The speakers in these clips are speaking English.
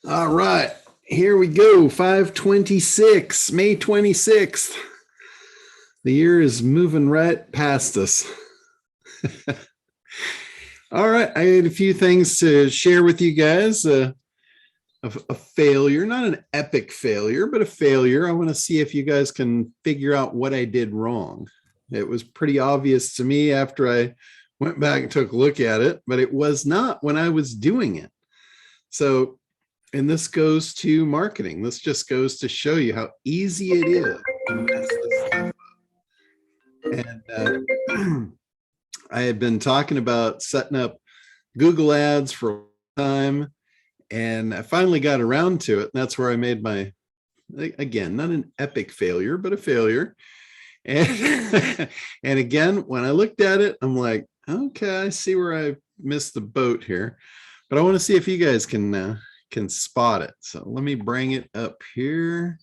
All right, here we go. 526, May 26th. The year is moving right past us. All right, I had a few things to share with you guys. A failure, not an epic failure, but a failure. I want to see if you guys can figure out what I did wrong. It was pretty obvious to me after I went back and took a look at it, but it was not when I was doing it. So, and this goes to marketing. This just goes to show you how easy it is to mess this stuff up. And I had been talking about setting up Google ads for a long time, and I finally got around to it. And that's where I made my, again, not an epic failure, but a failure. And, and again, when I looked at it, I'm like, okay, I see where I missed the boat here, but I want to see if you guys can spot it. So let me bring it up here.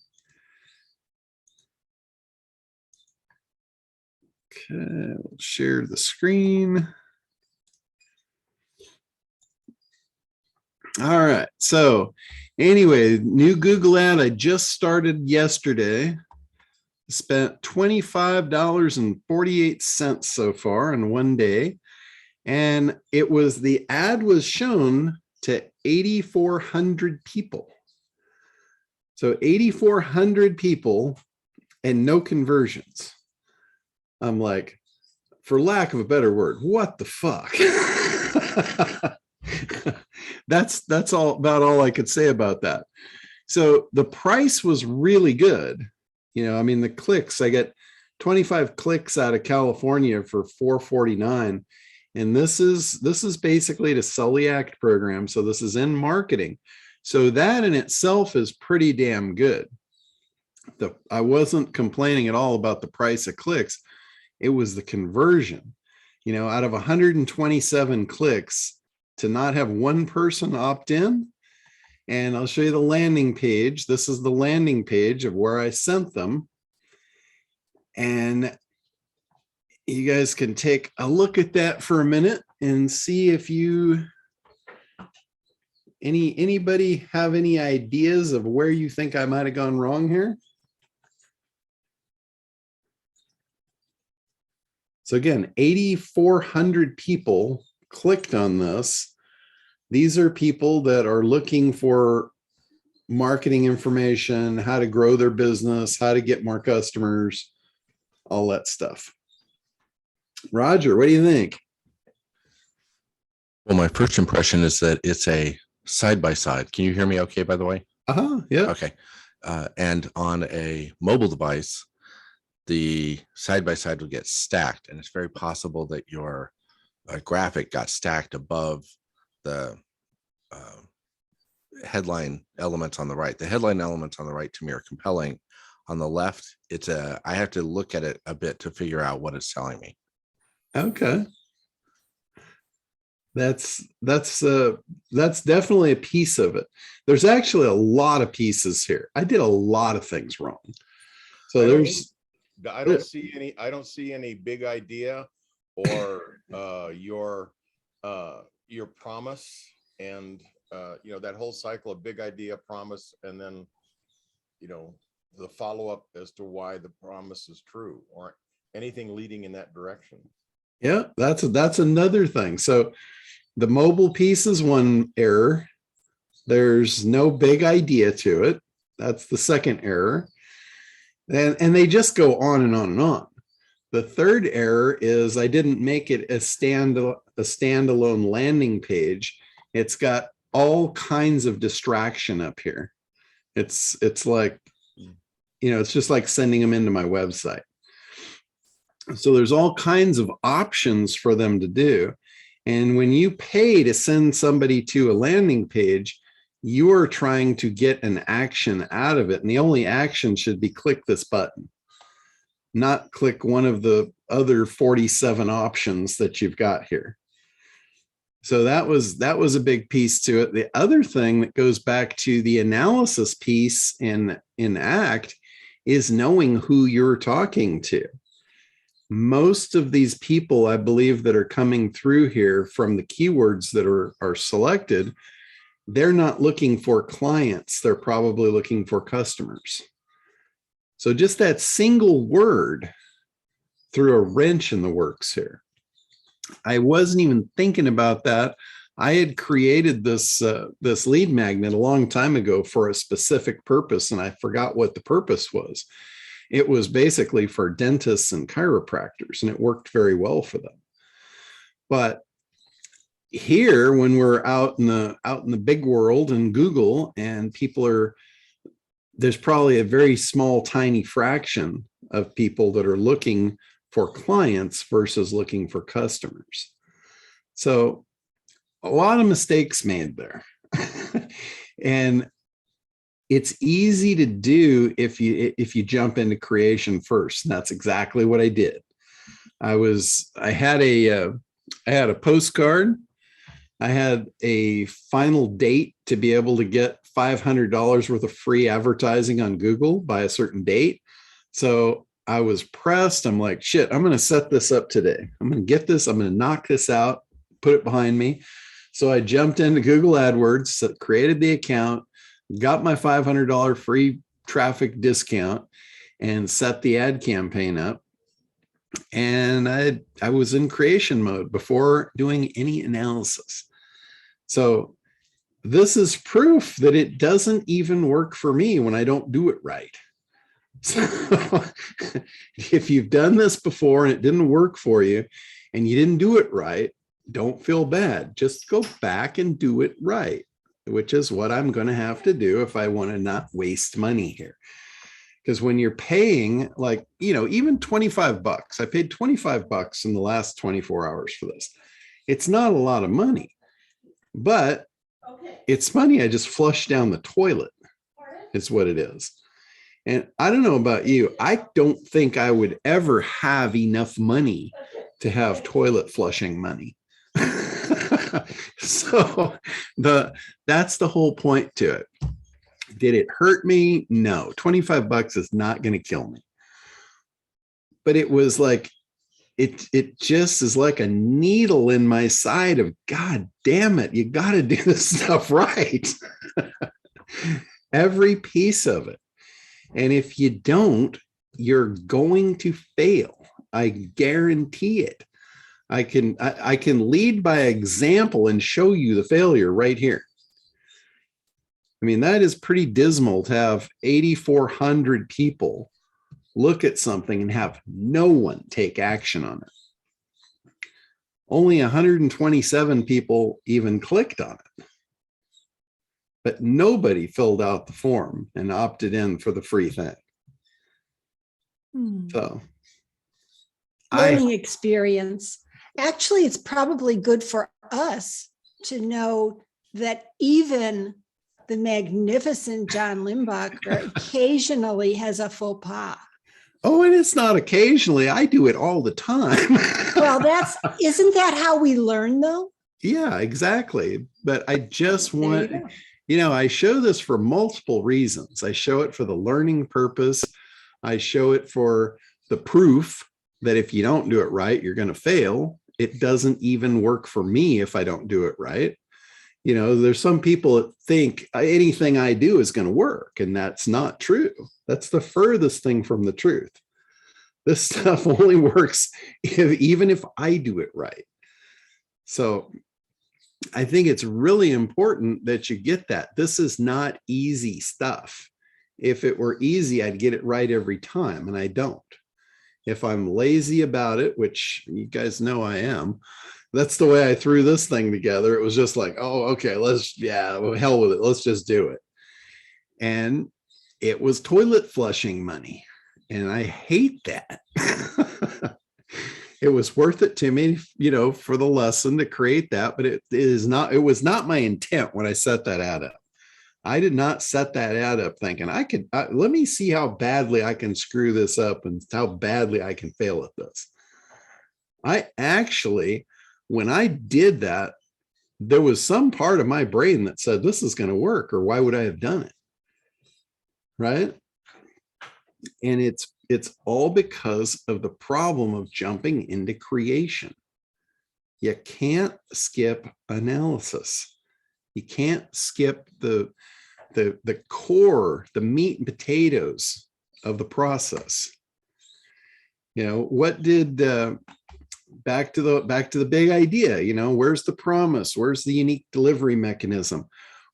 Okay, we'll share the screen. All right, so anyway, new Google ad I just started yesterday. Spent $25.48 so far in one day. And it was, the ad was shown to 8,400 people. So 8,400 people and no conversions. I'm like, for lack of a better word, what the fuck? That's all about all I could say about that. So the price was really good. You know, I mean, the clicks, I get 25 clicks out of California for $4.49. And this is basically to sell the ACT program. So this is in marketing. So that in itself is pretty damn good. I wasn't complaining at all about the price of clicks. It was the conversion. You know, out of 127 clicks, to not have one person opt in. And I'll show you the landing page. This is the landing page of where I sent them. And you guys can take a look at that for a minute and see if anybody have any ideas of where you think I might have gone wrong here. So again, 8,400 people clicked on this. These are people that are looking for marketing information, how to grow their business, how to get more customers, all that stuff. Roger, what do you think? Well, my first impression is that it's a side-by-side. Can you hear me okay, by the way? Yeah. Okay. And on a mobile device, the side-by-side will get stacked, and it's very possible that your graphic got stacked above the headline elements on the right. The headline elements on the right to me are compelling. On the left, I have to look at it a bit to figure out what it's telling me. Okay. That's definitely a piece of it. There's actually a lot of pieces here. I did a lot of things wrong. So I don't see any big idea or your promise and you know, that whole cycle of big idea, promise, and then, you know, the follow-up as to why the promise is true or anything leading in that direction. Yeah, that's another thing. So the mobile piece is one error. There's no big idea to it. That's the second error. And they just go on and on and on. The third error is I didn't make it a standalone landing page. It's got all kinds of distraction up here. It's like, you know, it's just like sending them into my website. So there's all kinds of options for them to do. And when you pay to send somebody to a landing page, you are trying to get an action out of it. And the only action should be click this button, not click one of the other 47 options that you've got here. So that was a big piece to it. The other thing that goes back to the analysis piece in ACT is knowing who you're talking to. Most of these people, I believe, that are coming through here from the keywords that are selected, they're not looking for clients. They're probably looking for customers. So just that single word threw a wrench in the works here. I wasn't even thinking about that. I had created this this lead magnet a long time ago for a specific purpose, and I forgot what the purpose was. It was basically for dentists and chiropractors, and it worked very well for them. But here, when we're out in the big world in Google, and people are, there's probably a very small, tiny fraction of people that are looking for clients versus looking for customers. So a lot of mistakes made there. And it's easy to do if you jump into creation first. And that's exactly what I did. I had a postcard. I had a final date to be able to get $500 worth of free advertising on Google by a certain date. So I was pressed. I'm like, shit, I'm going to set this up today. I'm going to get this. I'm going to knock this out, put it behind me. So I jumped into Google AdWords, created the account, got my $500 free traffic discount, and set the ad campaign up. And I was in creation mode before doing any analysis. So this is proof that it doesn't even work for me when I don't do it right. So if you've done this before and it didn't work for you and you didn't do it right, don't feel bad. Just go back and do it right, which is what I'm going to have to do if I want to not waste money here. Because when you're paying, like, even 25 bucks, I paid 25 bucks in the last 24 hours for this. It's not a lot of money, but it's money I just flushed down the toilet is what it is. And I don't know about you. I don't think I would ever have enough money to have toilet flushing money. So that's the whole point to it. Did it hurt me? No. 25 bucks is not going to kill me. But it was like, it just is like a needle in my side of, God damn it, you got to do this stuff right. Every piece of it. And if you don't, you're going to fail. I guarantee it. I can lead by example and show you the failure right here. I mean, that is pretty dismal to have 8,400 people look at something and have no one take action on it. Only 127 people even clicked on it. But nobody filled out the form and opted in for the free thing. So learning experience. Actually, it's probably good for us to know that even the magnificent John Limbacher occasionally has a faux pas. Oh, and it's not occasionally. I do it all the time. Well, isn't that how we learn though? Yeah, exactly. But I just want, I show this for multiple reasons. I show it for the learning purpose. I show it for the proof that if you don't do it right, you're going to fail. It doesn't even work for me if I don't do it right. There's some people that think anything I do is going to work, and that's not true. That's the furthest thing from the truth. This stuff only works even if I do it right. So I think it's really important that you get that. This is not easy stuff. If it were easy, I'd get it right every time, and I don't. If I'm lazy about it, which you guys know I am, that's the way I threw this thing together. It was just like, oh, okay, hell with it. Let's just do it. And it was toilet flushing money. And I hate that. It was worth it to me, for the lesson to create that, but it was not my intent when I set that ad up. I did not set that ad up thinking let me see how badly I can screw this up and how badly I can fail at this. I actually, when I did that, there was some part of my brain that said, this is going to work, or why would I have done it? Right. And it's all because of the problem of jumping into creation. You can't skip analysis. You can't skip the core, the meat and potatoes of the process. What did back to the big idea, where's the promise? Where's the unique delivery mechanism?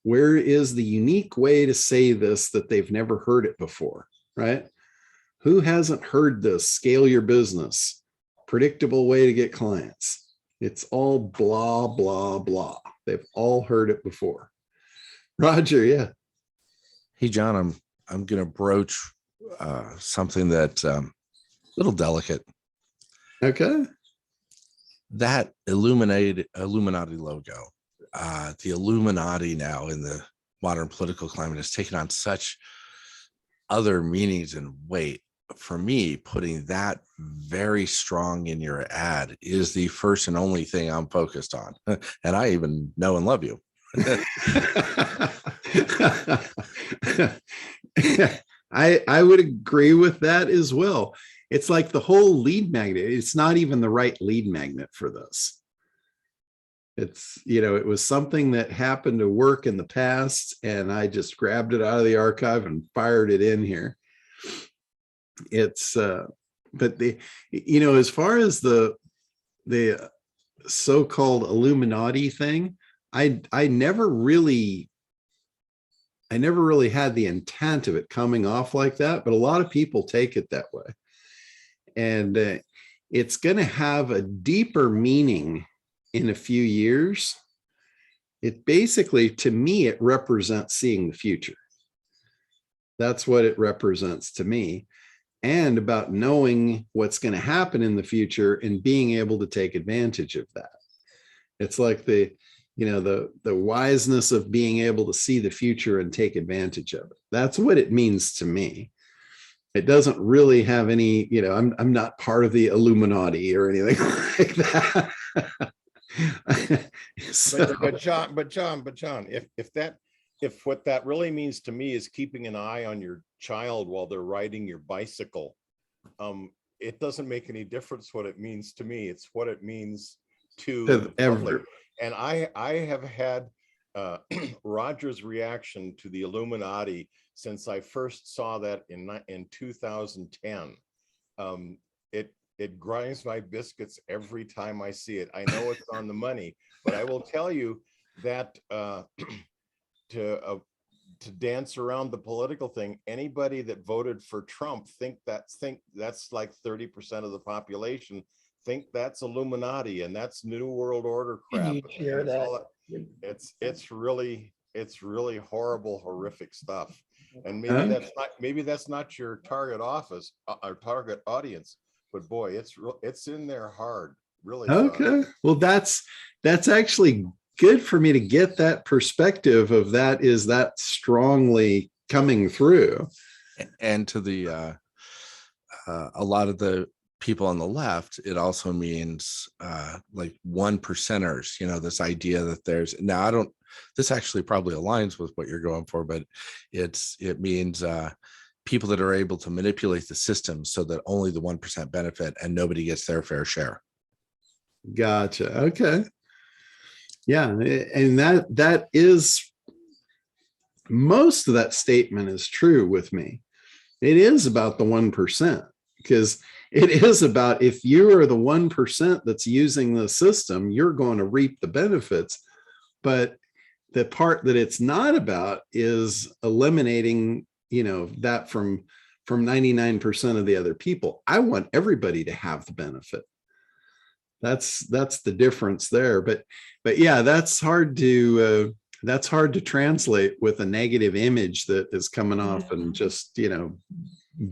Where is the unique way to say this that they've never heard it before, right? Who hasn't heard this? Scale your business, predictable way to get clients. It's all blah, blah, blah. They've all heard it before. Roger, yeah. Hey, John, I'm going to broach something that's a little delicate. Okay. That Illuminati logo, the Illuminati now in the modern political climate has taken on such other meanings and weight. For me, putting that very strong in your ad is the first and only thing I'm focused on. And I even know and love you. I would agree with that as well. It's like the whole lead magnet. It's not even the right lead magnet for this. It's, it was something that happened to work in the past, and I just grabbed it out of the archive and fired it in here. It's, but as far as the so-called Illuminati thing, I never really had the intent of it coming off like that, but a lot of people take it that way. And it's going to have a deeper meaning in a few years. It basically, to me, it represents seeing the future. That's what it represents to me. And about knowing what's going to happen in the future and being able to take advantage of that. It's like the wiseness of being able to see the future and take advantage of it. That's what it means to me. It doesn't really have any, I'm not part of the Illuminati or anything like that. But John, if what that really means to me is keeping an eye on your child while they're riding your bicycle, it doesn't make any difference what it means to me. It's what it means to the public. And I have had Roger's reaction to the Illuminati since I first saw that in 2010. It grinds my biscuits every time I see it. I know it's on the money, but I will tell you that to dance around the political thing, anybody that voted for Trump think that's like 30% of the population think that's Illuminati and that's New World Order crap. It's really horrible, horrific stuff. And maybe that's not your target target audience, but boy, it's in there hard, really. Okay. Well, that's actually good for me to get that perspective of that is that strongly coming through. And to the a lot of the people on the left, it also means like 1%ers, this idea that there's this actually probably aligns with what you're going for, but it means people that are able to manipulate the system so that only the 1% benefit and nobody gets their fair share. Gotcha. Okay. Yeah. And that is, most of that statement is true with me. It is about the 1%, because it is about, if you are the 1% that's using the system, you're going to reap the benefits. But the part that it's not about is eliminating, that from 99% of the other people. I want everybody to have the benefit. That's the difference there. But yeah, that's hard to translate with a negative image that is coming off and just,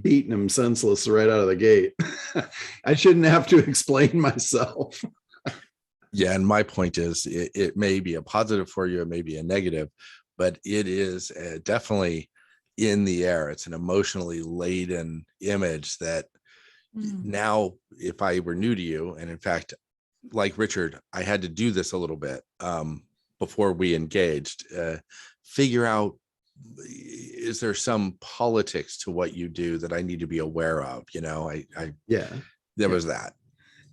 beating them senseless right out of the gate. I shouldn't have to explain myself. Yeah. And my point is, it may be a positive for you, it may be a negative, but it is definitely in the air. It's an emotionally laden image that now, if I were new to you, and in fact, like Richard, I had to do this a little bit before we engaged, figure out, is there some politics to what you do that I need to be aware of? There was that.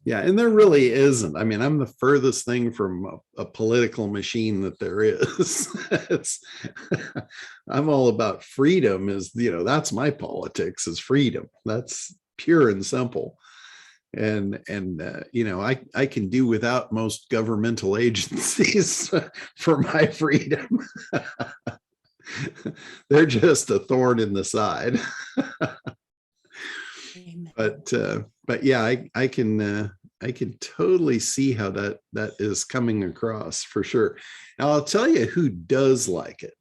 Yeah, and there really isn't. I mean, I'm the furthest thing from a political machine that there is. It's, I'm all about freedom. Is that's my politics is freedom. That's pure and simple. I can do without most governmental agencies for my freedom. They're just a thorn in the side. But yeah, I can totally see how that is coming across for sure. Now I'll tell you who does like it.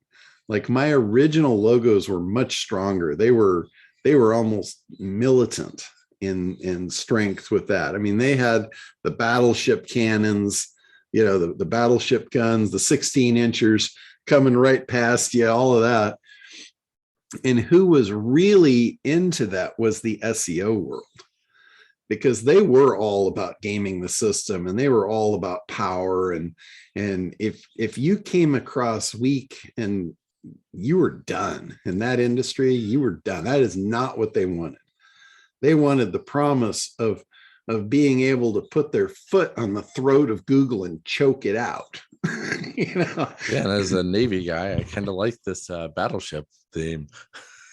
Like my original logos were much stronger. They were almost militant in strength with that. I mean, they had the battleship cannons, the battleship guns, the 16 inchers coming right past you, all of that. And who was really into that was the SEO world, because they were all about gaming the system and they were all about power. And if you came across weak and you were done in that industry, you were done. That is not what they wanted. They wanted the promise of being able to put their foot on the throat of Google and choke it out. Yeah, and as a Navy guy, I kind of like this battleship theme.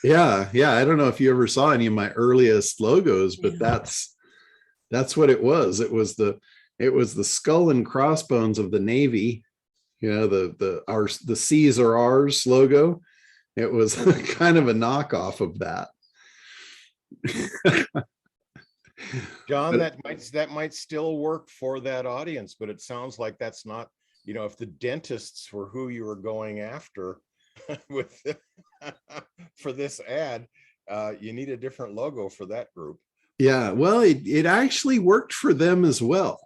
Yeah. I don't know if you ever saw any of my earliest logos, but that's what it was. It was the skull and crossbones of the Navy. The C's are ours logo. It was kind of a knockoff of that. John, that might still work for that audience, but it sounds like that's not, if the dentists were who you were going after with for this ad, you need a different logo for that group. Yeah, well, it actually worked for them as well.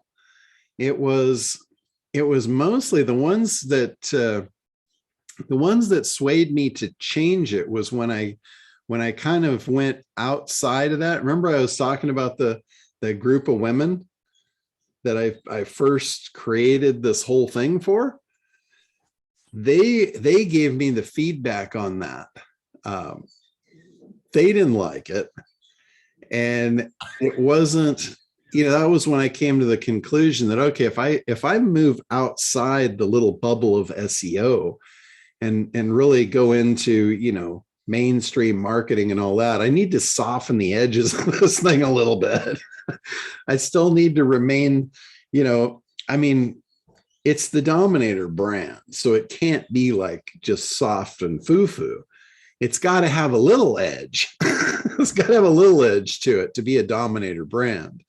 It was mostly the ones that swayed me to change it was when I kind of went outside of that. Remember, I was talking about the group of women that I first created this whole thing for. They gave me the feedback on that. They didn't like it. And it wasn't, that was when I came to the conclusion that, okay, if I move outside the little bubble of SEO and really go into, mainstream marketing and all that, I need to soften the edges of this thing a little bit. I still need to remain, I mean, it's the Dominator brand, so it can't be like just soft and foo-foo. It's got to have a little edge. It's got to have a little edge to it to be a Dominator brand,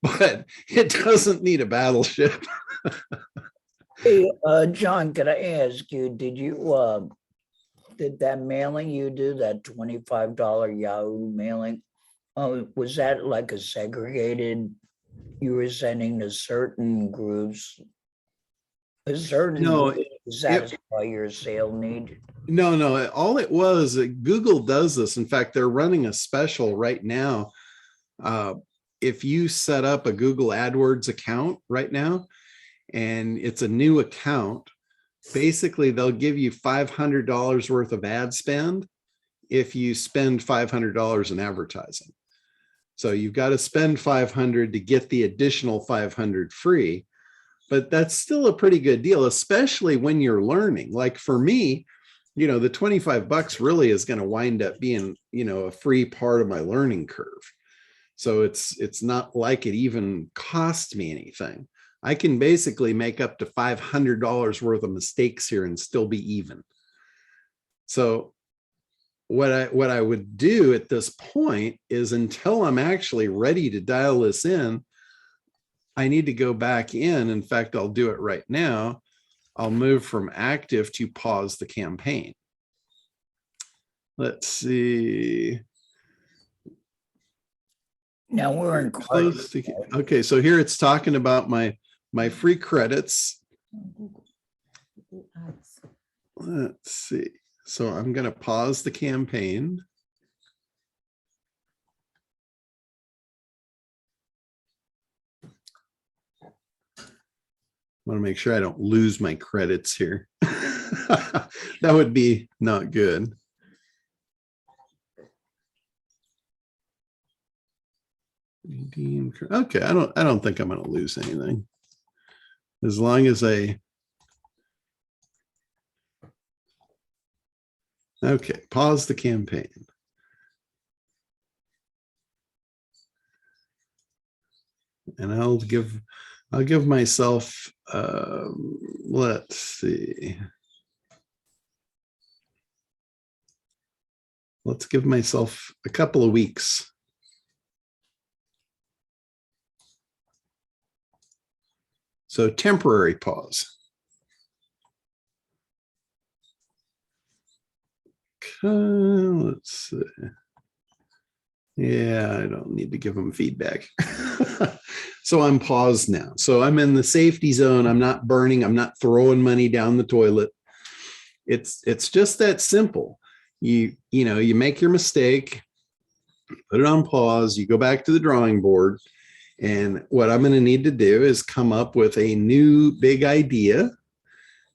but it doesn't need a battleship. Hey, John, could I ask you, did that mailing you do, that $25 Yahoo mailing, was that like a segregated, you were sending to certain groups? A certain No, group to satisfy your sale need? No. All it was, Google does this. In fact, they're running a special right now. If you set up a Google AdWords account right now, and it's a new account, basically they'll give you $500 worth of ad spend if you spend $500 in advertising. So you've got to spend $500 to get the additional $500 free. But that's still a pretty good deal, especially when you're learning. Like for me, the $25 really is going to wind up being, a free part of my learning curve. So it's not like it even costs me anything. I can basically make up to $500 worth of mistakes here and still be even. So what I would do at this point is, until I'm actually ready to dial this in, I need to go back in. In fact, I'll do it right now. I'll move from active to pause the campaign. Let's see. Now we're in close to, okay, so here it's talking about my free credits. Let's see. So I'm going to pause the campaign. I want to make sure I don't lose my credits here. That would be not good. Okay, I don't think I'm going to lose anything. As long as okay, pause the campaign. And I'll give myself, let's see. Let's give myself a couple of weeks. So temporary pause. Let's see. Yeah, I don't need to give them feedback. So I'm paused now. So I'm in the safety zone. I'm not burning. I'm not throwing money down the toilet. It's just that simple. You make your mistake, put it on pause, you go back to the drawing board. And what I'm going to need to do is come up with a new big idea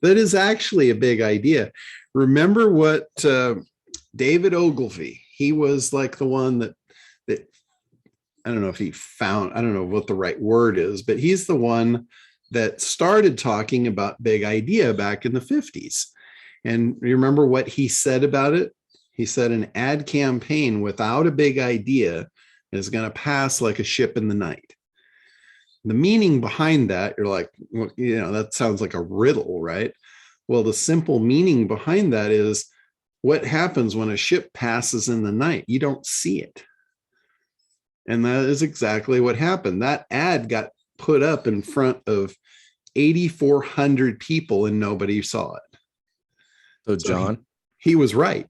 that is actually a big idea. Remember what David Ogilvy, he was like the one that I don't know if he found, I don't know what the right word is, but he's the one that started talking about big idea back in the 50s. And remember what he said about it? He said an ad campaign without a big idea is going to pass like a ship in the night. The meaning behind that, you're like, well, that sounds like a riddle, right? Well, the simple meaning behind that is what happens when a ship passes in the night? You don't see it. And that is exactly what happened. That ad got put up in front of 8,400 people and nobody saw it. So John, he was right.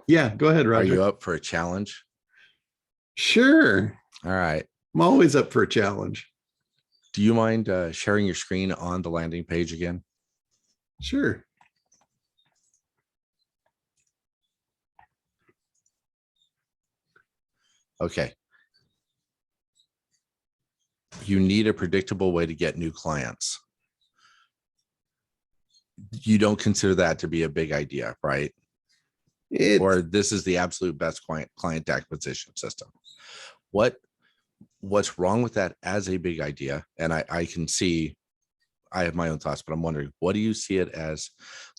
Yeah, go ahead, Roger. are you up for a challenge? Sure. All right. I'm always up for a challenge. Do you mind sharing your screen on the landing page again? Sure. Okay. You need a predictable way to get new clients. You don't consider that to be a big idea, right? Or this is the absolute best client acquisition system. What's wrong with that as a big idea? And I can see, I have my own thoughts, but I'm wondering, what do you see it as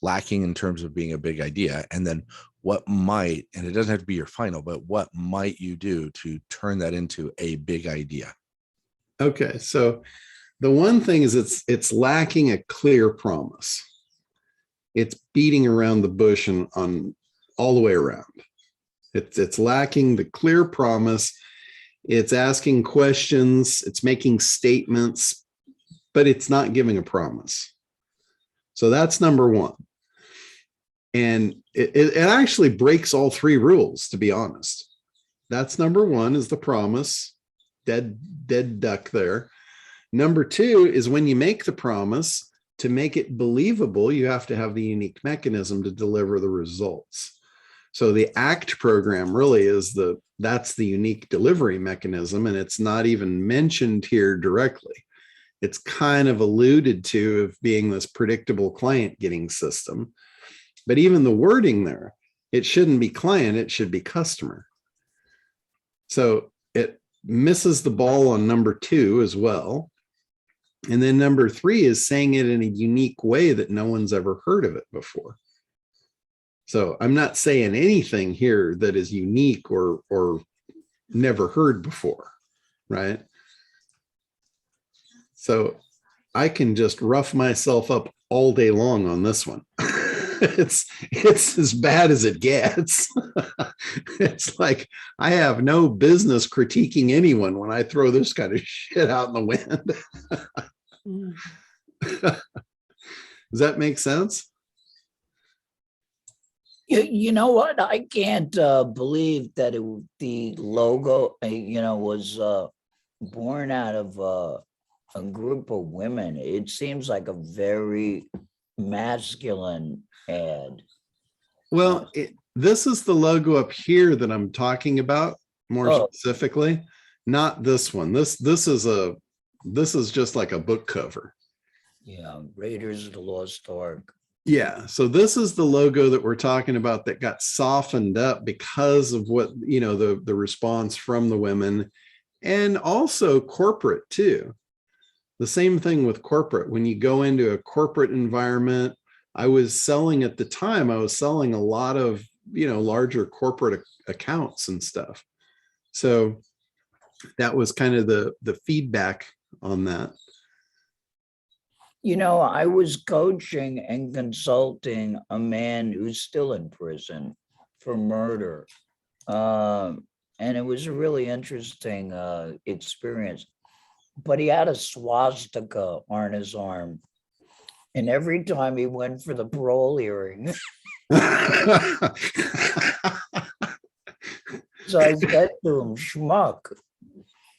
lacking in terms of being a big idea? And then what might, and it doesn't have to be your final, but what might you do to turn that into a big idea? Okay, so the one thing is it's lacking a clear promise. It's beating around the bush and on all the way around. It's lacking the clear promise. It's asking questions. It's making statements, but it's not giving a promise. So that's number one. And it actually breaks all three rules, to be honest. That's number one, is the promise. Dead duck there. Number two is when you make the promise, to make it believable, you have to have the unique mechanism to deliver the results. So the ACT program really is that's the unique delivery mechanism, and it's not even mentioned here directly. It's kind of alluded to of being this predictable client getting system. But even the wording there, it shouldn't be client, it should be customer. So it misses the ball on number two as well. And then number three is saying it in a unique way that no one's ever heard of it before. So I'm not saying anything here that is unique or never heard before, right? So I can just rough myself up all day long on this one. It's as bad as it gets. It's like I have no business critiquing anyone when I throw this kind of shit out in the wind. Does that make sense? You know what? I can't believe that the logo, was born out of a group of women. It seems like a very masculine ad. Well, this is the logo up here that I'm talking about more specifically, not this one. This is just like a book cover. Yeah, Raiders of the Lost Ark. Yeah. So this is the logo that we're talking about that got softened up because of what, the response from the women, and also corporate too. The same thing with corporate. When you go into a corporate environment, I was selling at the time, I was selling a lot of, larger corporate accounts and stuff. So that was kind of the feedback on that. I was coaching and consulting a man who's still in prison for murder. And it was a really interesting experience. But he had a swastika on his arm. And every time he went for the parole hearing, so I said to him, schmuck,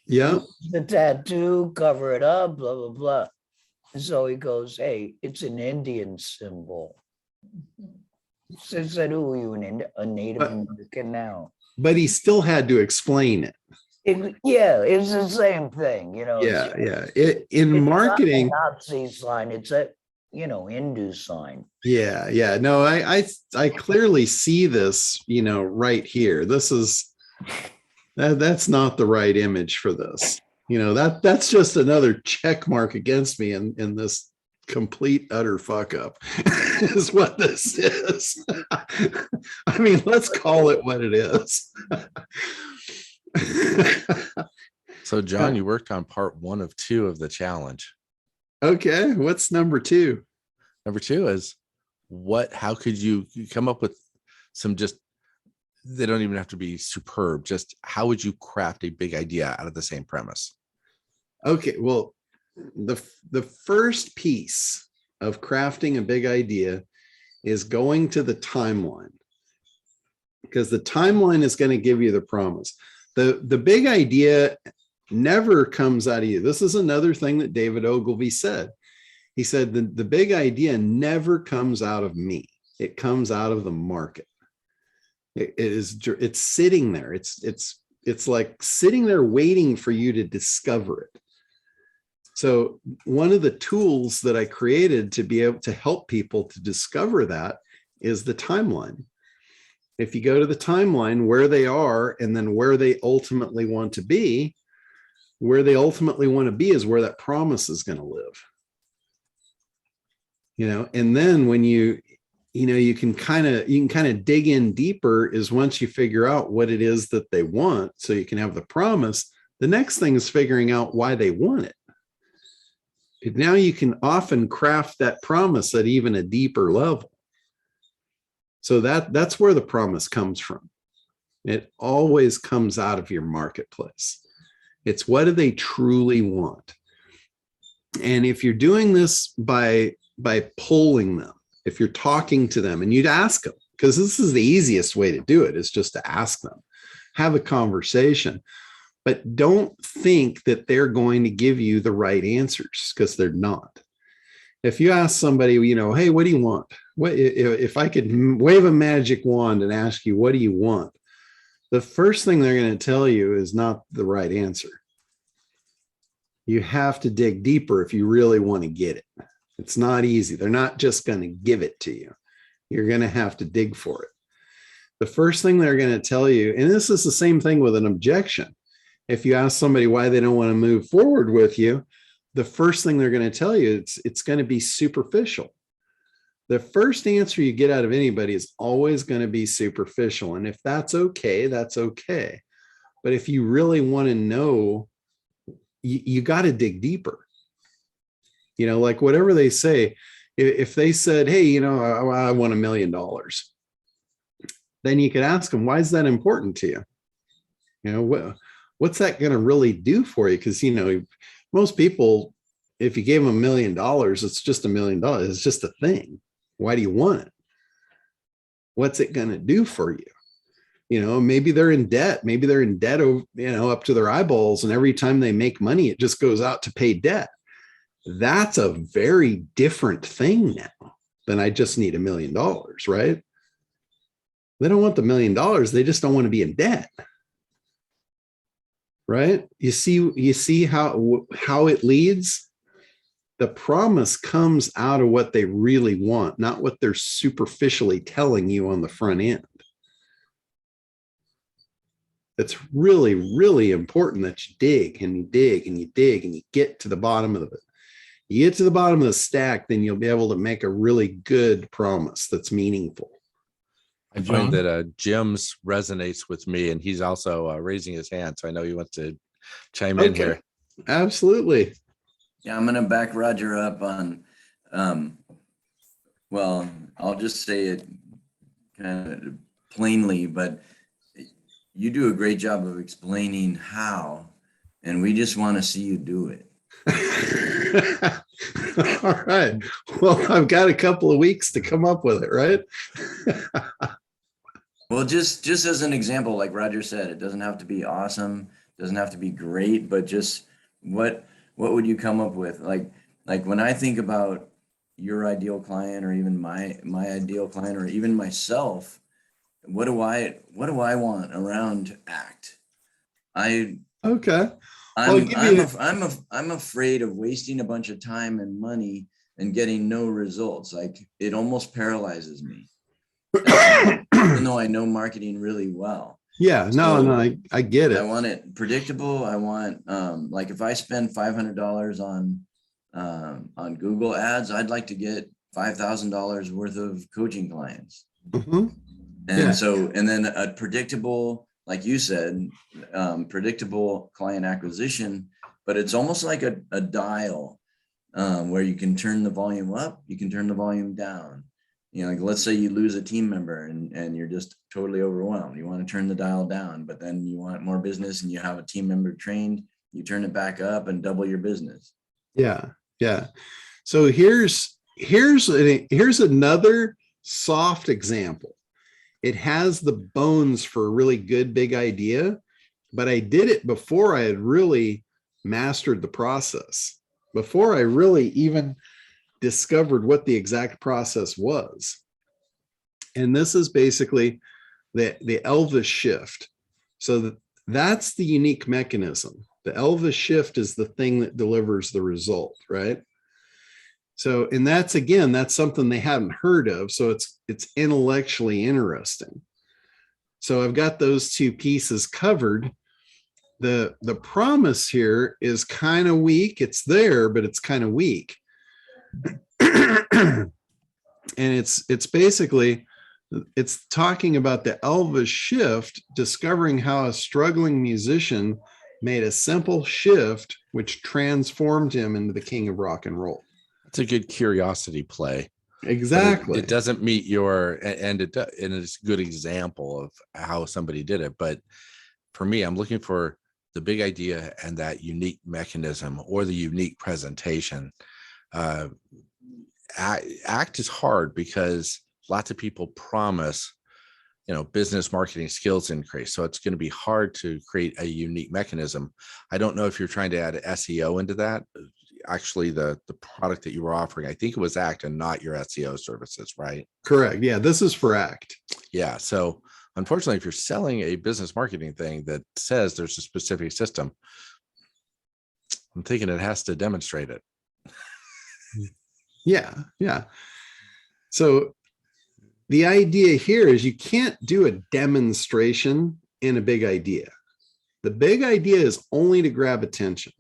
Yeah. the tattoo, cover it up, blah, blah, blah. And so he goes, hey, it's an Indian symbol. So I said, who are you, a Native American now? But he still had to explain it. Yeah, it's the same thing, Yeah. It's In marketing. not a Nazi sign, it's a, Hindu sign. Yeah. No, I clearly see this, right here. This is, that's not the right image for this. That's just another check mark against me in this complete utter fuck up is what this is. I mean, let's call it what it is. So John, you worked on part 1 of 2 of the challenge. Okay. What's number 2? Number 2 is how could you come up with some, just, they don't even have to be superb. Just how would you craft a big idea out of the same premise? Okay. Well, the first piece of crafting a big idea is going to the timeline, because the timeline is going to give you the promise. The big idea never comes out of you. This is another thing that David Ogilvy said. He said the big idea never comes out of me. It comes out of the market. It's sitting there. It's like sitting there waiting for you to discover it. So one of the tools that I created to be able to help people to discover that is the timeline. If you go to the timeline, where they are and then where they ultimately want to be, where they ultimately want to be is where that promise is going to live. And then when you can kind of dig in deeper is once you figure out what it is that they want, so you can have the promise. The next thing is figuring out why they want it. Now you can often craft that promise at even a deeper level. So that's where the promise comes from. It always comes out of your marketplace. It's what do they truly want? And if you're doing this by polling them, if you're talking to them, and you'd ask them, because this is the easiest way to do it, is just to ask them, have a conversation. But don't think that they're going to give you the right answers, because they're not. If you ask somebody, hey, what do you want? What if I could wave a magic wand and ask you, what do you want? The first thing they're going to tell you is not the right answer. You have to dig deeper if you really want to get it. It's not easy. They're not just going to give it to you. You're going to have to dig for it. The first thing they're going to tell you, and this is the same thing with an objection. If you ask somebody why they don't want to move forward with you, the first thing they're going to tell you, it's going to be superficial. The first answer you get out of anybody is always going to be superficial. And if that's okay, that's okay. But if you really want to know, you got to dig deeper. Like whatever they say, if they said, hey, I want $1 million, then you could ask them, why is that important to you? What's that going to really do for you? Because, most people, if you gave them $1 million, it's just $1 million. It's just a thing. Why do you want it? What's it going to do for you? Maybe they're in debt. Maybe they're in debt, up to their eyeballs. And every time they make money, it just goes out to pay debt. That's a very different thing now than I just need $1 million, right? They don't want the $1 million. They just don't want to be in debt. Right? You see how it leads? the promise comes out of what they really want, not what they're superficially telling you on the front end. It's really, really important that you dig and you dig and you dig and you get to the bottom of it. You get to the bottom of the stack, then you'll be able to make a really good promise that's meaningful. I find that Jim's resonates with me, and he's also raising his hand. So I know he wants to chime in here. Absolutely. Yeah, I'm gonna back Roger up on, well, I'll just say it kind of plainly, but you do a great job of explaining how, and we just want to see you do it. All right. Well, I've got a couple of weeks to come up with it, right? Well, just as an example, like Roger said, it doesn't have to be awesome, doesn't have to be great, but just what would you come up with? Like when I think about your ideal client, or even my ideal client, or even myself, what do I want around ACT? Okay. I'm afraid of wasting a bunch of time and money and getting no results. Like, it almost paralyzes me, even though I know marketing really well. Yeah, no, I get it. I want it predictable. I want, like, if I spend $500 on Google ads, I'd like to get $5,000 worth of coaching clients. Mm-hmm. And Yeah. so, and then a predictable, like you said, predictable client acquisition, but it's almost like a dial, where you can turn the volume up, you can turn the volume down. You know, like, let's say you lose a team member and you're just totally overwhelmed. You want to turn the dial down, but then you want more business and you have a team member trained, you turn it back up and double your business. Yeah. Yeah. So here's another soft example. It has the bones for a really good big idea, but I did it before I had really mastered the process, before I really even discovered what the exact process was. And this is basically the Elvis shift. So that's the unique mechanism. The Elvis shift is the thing that delivers the result, right? So, and that's, again, that's something they hadn't heard of. So it's intellectually interesting. So I've got those two pieces covered. The promise here is kind of weak. It's there, but it's kind of weak. And it's basically, it's talking about the Elvis shift, discovering how a struggling musician made a simple shift which transformed him into the king of rock and roll. It's a good curiosity play. Exactly. It doesn't meet your, and it's a good example of how somebody did it. But for me, I'm looking for the big idea and that unique mechanism or the unique presentation. ACT is hard because lots of people promise, business marketing skills increase. So it's going to be hard to create a unique mechanism. I don't know if you're trying to add SEO into that. Actually, the product that you were offering, I think it was ACT and not your SEO services, right? Correct. Yeah, this is for ACT. Yeah. So unfortunately, if you're selling a business marketing thing that says there's a specific system, I'm thinking it has to demonstrate it. Yeah. Yeah. So the idea here is you can't do a demonstration in a big idea. The big idea is only to grab attention,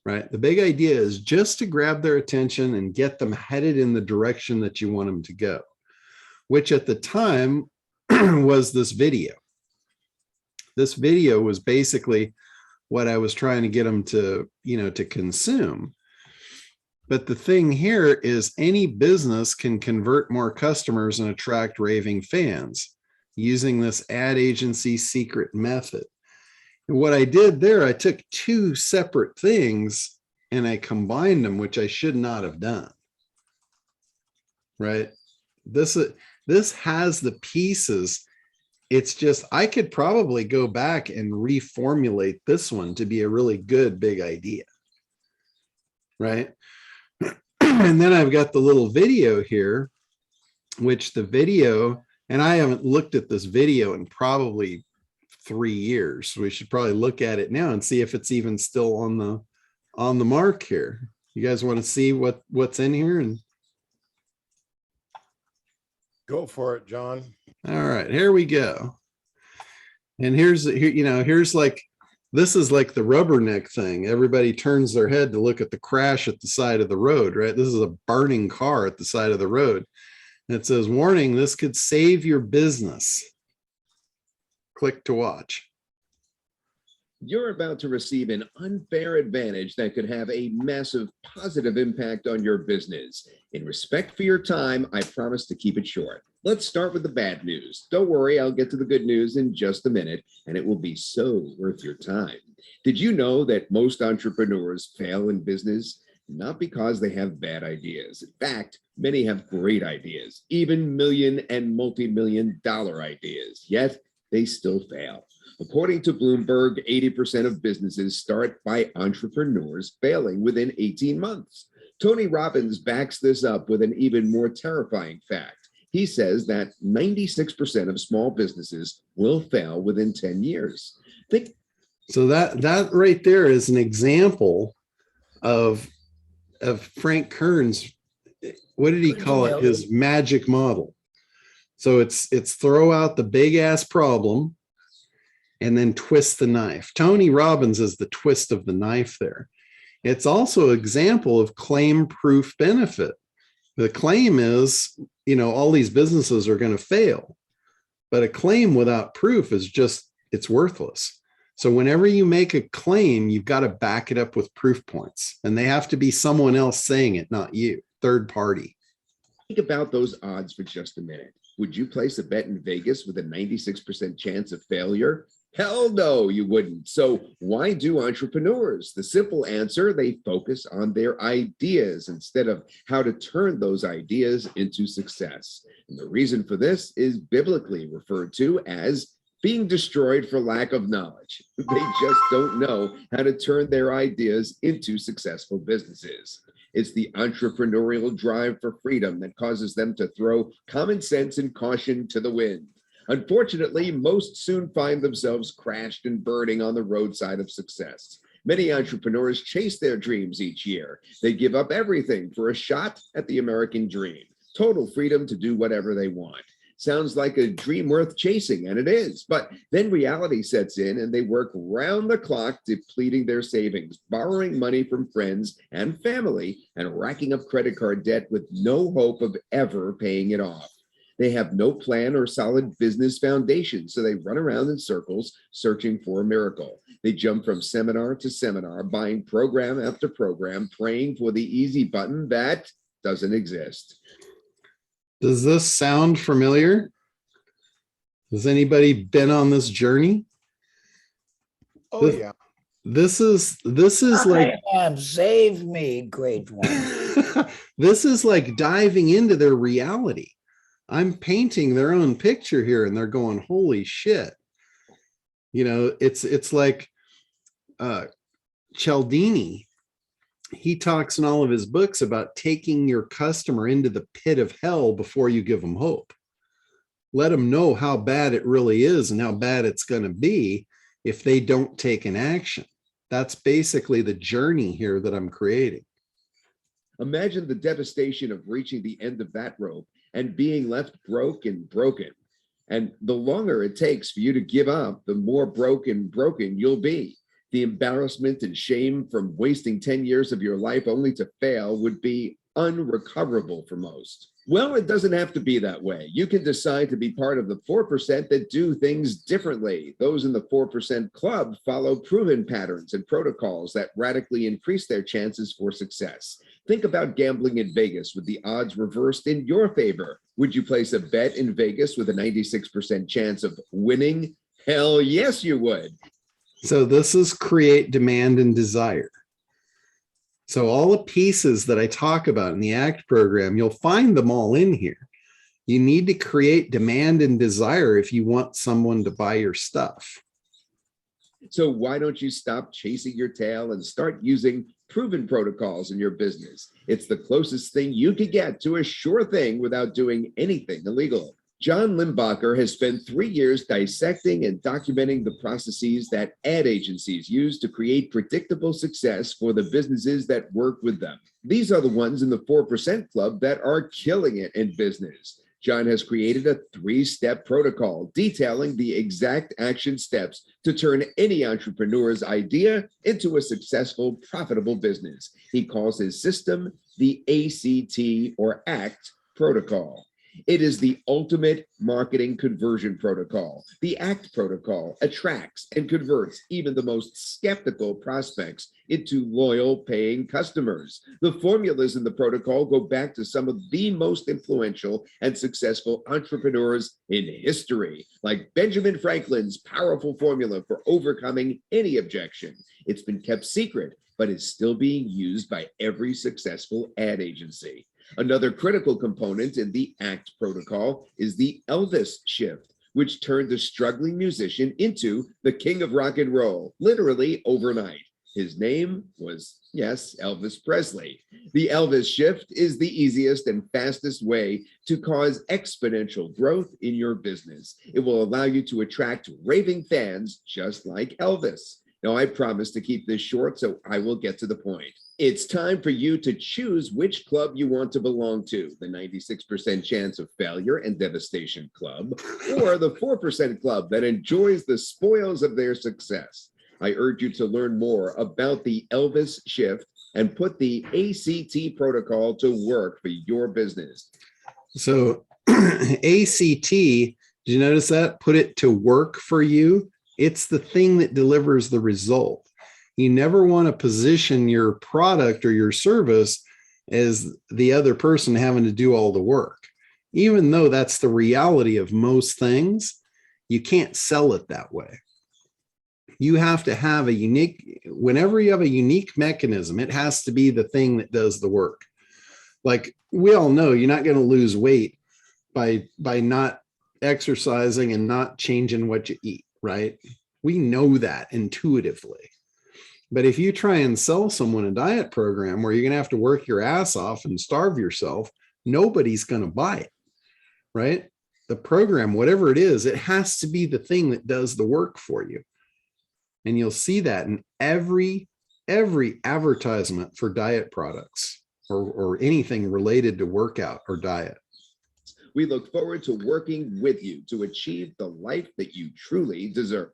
right? The big idea is just to grab their attention and get them headed in the direction that you want them to go, which at the time was this video. This video was basically what I was trying to get them to, to consume. But the thing here is any business can convert more customers and attract raving fans using this ad agency secret method. And what I did there, I took two separate things and I combined them, which I should not have done. Right? This has the pieces. It's just, I could probably go back and reformulate this one to be a really good big idea. Right? And then I've got the little video here, which the video, and I haven't looked at this video in probably 3 years. We should probably look at it now and see if it's even still on the mark here. You guys want to see what's in here? And Go for it, John. all right, here we go. And here's like, this is like the rubberneck thing. Everybody turns their head to look at the crash at the side of the road, right? This is a burning car at the side of the road. And it says, warning, this could save your business. Click to watch. You're about to receive an unfair advantage that could have a massive positive impact on your business. In respect for your time, I promise to keep it short. Let's start with the bad news. Don't worry, I'll get to the good news in just a minute, and it will be so worth your time. Did you know that most entrepreneurs fail in business? Not because they have bad ideas. In fact, many have great ideas, even million and multi-million dollar ideas, yet they still fail. According to Bloomberg, 80% of businesses start by entrepreneurs failing within 18 months. Tony Robbins backs this up with an even more terrifying fact. He says that 96% of small businesses will fail within 10 years. So that right there is an example of Frank Kern's, what did he call it? His magic model. So it's throw out the big ass problem and then twist the knife. Tony Robbins is the twist of the knife there. It's also an example of claim proof benefit. The claim is, all these businesses are going to fail, but a claim without proof is just, it's worthless. So whenever you make a claim, you've got to back it up with proof points, and they have to be someone else saying it, not you, third party. Think about those odds for just a minute. Would you place a bet in Vegas with a 96% chance of failure? Hell no, you wouldn't. So why do entrepreneurs? The simple answer, they focus on their ideas instead of how to turn those ideas into success. And the reason for this is biblically referred to as being destroyed for lack of knowledge. They just don't know how to turn their ideas into successful businesses. It's the entrepreneurial drive for freedom that causes them to throw common sense and caution to the wind. Unfortunately, most soon find themselves crashed and burning on the roadside of success. Many entrepreneurs chase their dreams each year. They give up everything for a shot at the American dream. Total freedom to do whatever they want. Sounds like a dream worth chasing, and it is. But then reality sets in and they work round the clock, depleting their savings, borrowing money from friends and family, and racking up credit card debt with no hope of ever paying it off. They have no plan or solid business foundation, so they run around in circles searching for a miracle. They jump from seminar to seminar, buying program after program, praying for the easy button that doesn't exist. Does this sound familiar? Has anybody been on this journey? Oh, yeah. This is like, I am, save me, great one. this is like diving into their reality. I'm painting their own picture here and they're going, holy shit. It's like Cialdini. He talks in all of his books about taking your customer into the pit of hell before you give them hope. Let them know how bad it really is and how bad it's going to be if they don't take an action. That's basically the journey here that I'm creating. Imagine the devastation of reaching the end of that rope and being left broke and broken. And the longer it takes for you to give up, the more broken you'll be. The embarrassment and shame from wasting 10 years of your life only to fail would be unrecoverable for most. Well, it doesn't have to be that way. You can decide to be part of the 4% that do things differently. Those in the 4% club follow proven patterns and protocols that radically increase their chances for success. Think about gambling in Vegas with the odds reversed in your favor. Would you place a bet in Vegas with a 96% chance of winning? Hell yes, you would. So this is create demand and desire. So all the pieces that I talk about in the ACT program, you'll find them all in here. You need to create demand and desire if you want someone to buy your stuff. So why don't you stop chasing your tail and start using proven protocols in your business? It's the closest thing you could get to a sure thing without doing anything illegal. John Limbacher has spent 3 years dissecting and documenting the processes that ad agencies use to create predictable success for the businesses that work with them. These are the ones in the 4% club that are killing it in business. John has created a 3-step protocol detailing the exact action steps to turn any entrepreneur's idea into a successful, profitable business. He calls his system the ACT or ACT protocol. It is the ultimate marketing conversion protocol. The ACT protocol attracts and converts even the most skeptical prospects into loyal paying customers. The formulas in the protocol go back to some of the most influential and successful entrepreneurs in history, like Benjamin Franklin's powerful formula for overcoming any objection. It's been kept secret, but is still being used by every successful ad agency. Another critical component in the ACT protocol is the Elvis shift, which turned the struggling musician into the king of rock and roll, literally overnight. His name was, yes, Elvis Presley. The Elvis shift is the easiest and fastest way to cause exponential growth in your business. It will allow you to attract raving fans just like Elvis. Now, I promise to keep this short, so I will get to the point. It's time for you to choose which club you want to belong to, the 96% chance of failure and devastation club, or the 4% club that enjoys the spoils of their success. I urge you to learn more about the Elvis shift and put the ACT protocol to work for your business. So ACT, did you notice that? Put it to work for you. It's the thing that delivers the result. You never want to position your product or your service as the other person having to do all the work. Even though that's the reality of most things, you can't sell it that way. You have to have a unique, whenever you have a unique mechanism, it has to be the thing that does the work. Like we all know, you're not going to lose weight by not exercising and not changing what you eat, right? We know that intuitively. But if you try and sell someone a diet program where you're going to have to work your ass off and starve yourself, nobody's going to buy it, right? The program, whatever it is, it has to be the thing that does the work for you. And you'll see that in every advertisement for diet products or anything related to workout or diet. We look forward to working with you to achieve the life that you truly deserve.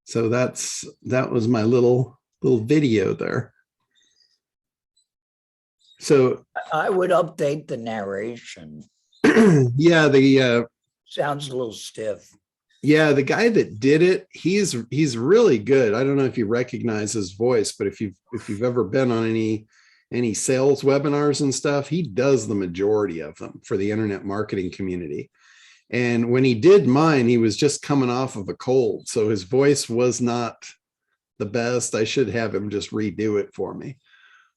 So that was my little video there. So I would update the narration. yeah, Sounds a little stiff. yeah, the guy that did it, he's really good. I don't know if you recognize his voice, but if you've ever been on any sales webinars and stuff, he does the majority of them for the internet marketing community. And when he did mine, he was just coming off of a cold. So his voice was not the best. I should have him just redo it for me.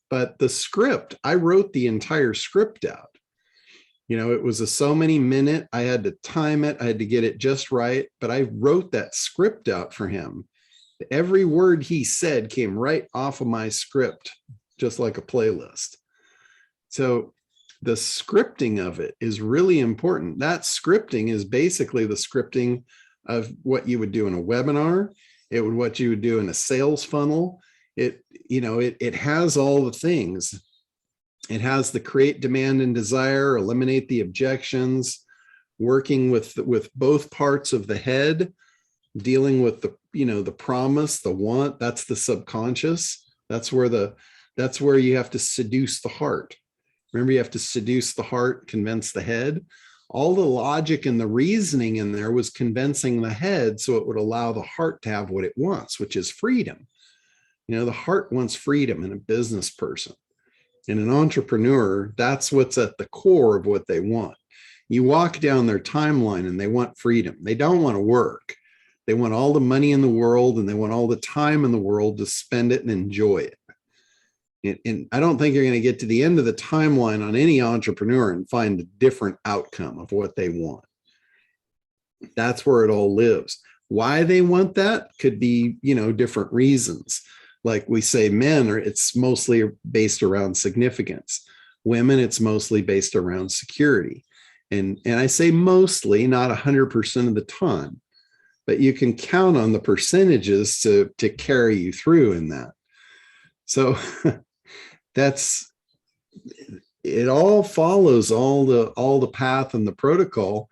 But the script, I wrote the entire script out. You know, it was a so many minute. I had to time it. I had to get it just right. But I wrote that script out for him. Every word he said came right off of my script, just like a playlist. So the scripting of it is really important. That scripting is basically the scripting of what you would do in a webinar. It would what you would do in a sales funnel. It has all the things. It has the create demand and desire, eliminate the objections, working with both parts of the head, dealing with the promise, the want. That's the subconscious. That's where you have to seduce the heart. Remember, you have to seduce the heart, convince the head. All the logic and the reasoning in there was convincing the head so it would allow the heart to have what it wants, which is freedom. You know, the heart wants freedom in a business person. In an entrepreneur, that's what's at the core of what they want. You walk down their timeline and they want freedom. They don't want to work. They want all the money in the world and they want all the time in the world to spend it and enjoy it. And I don't think you're going to get to the end of the timeline on any entrepreneur and find a different outcome of what they want. That's where it all lives. Why they want that could be, different reasons. Like we say, men it's mostly based around significance. Women, it's mostly based around security. And I say mostly, not 100% of the time, but you can count on the percentages to carry you through in that. So that's, it all follows all the path and the protocol.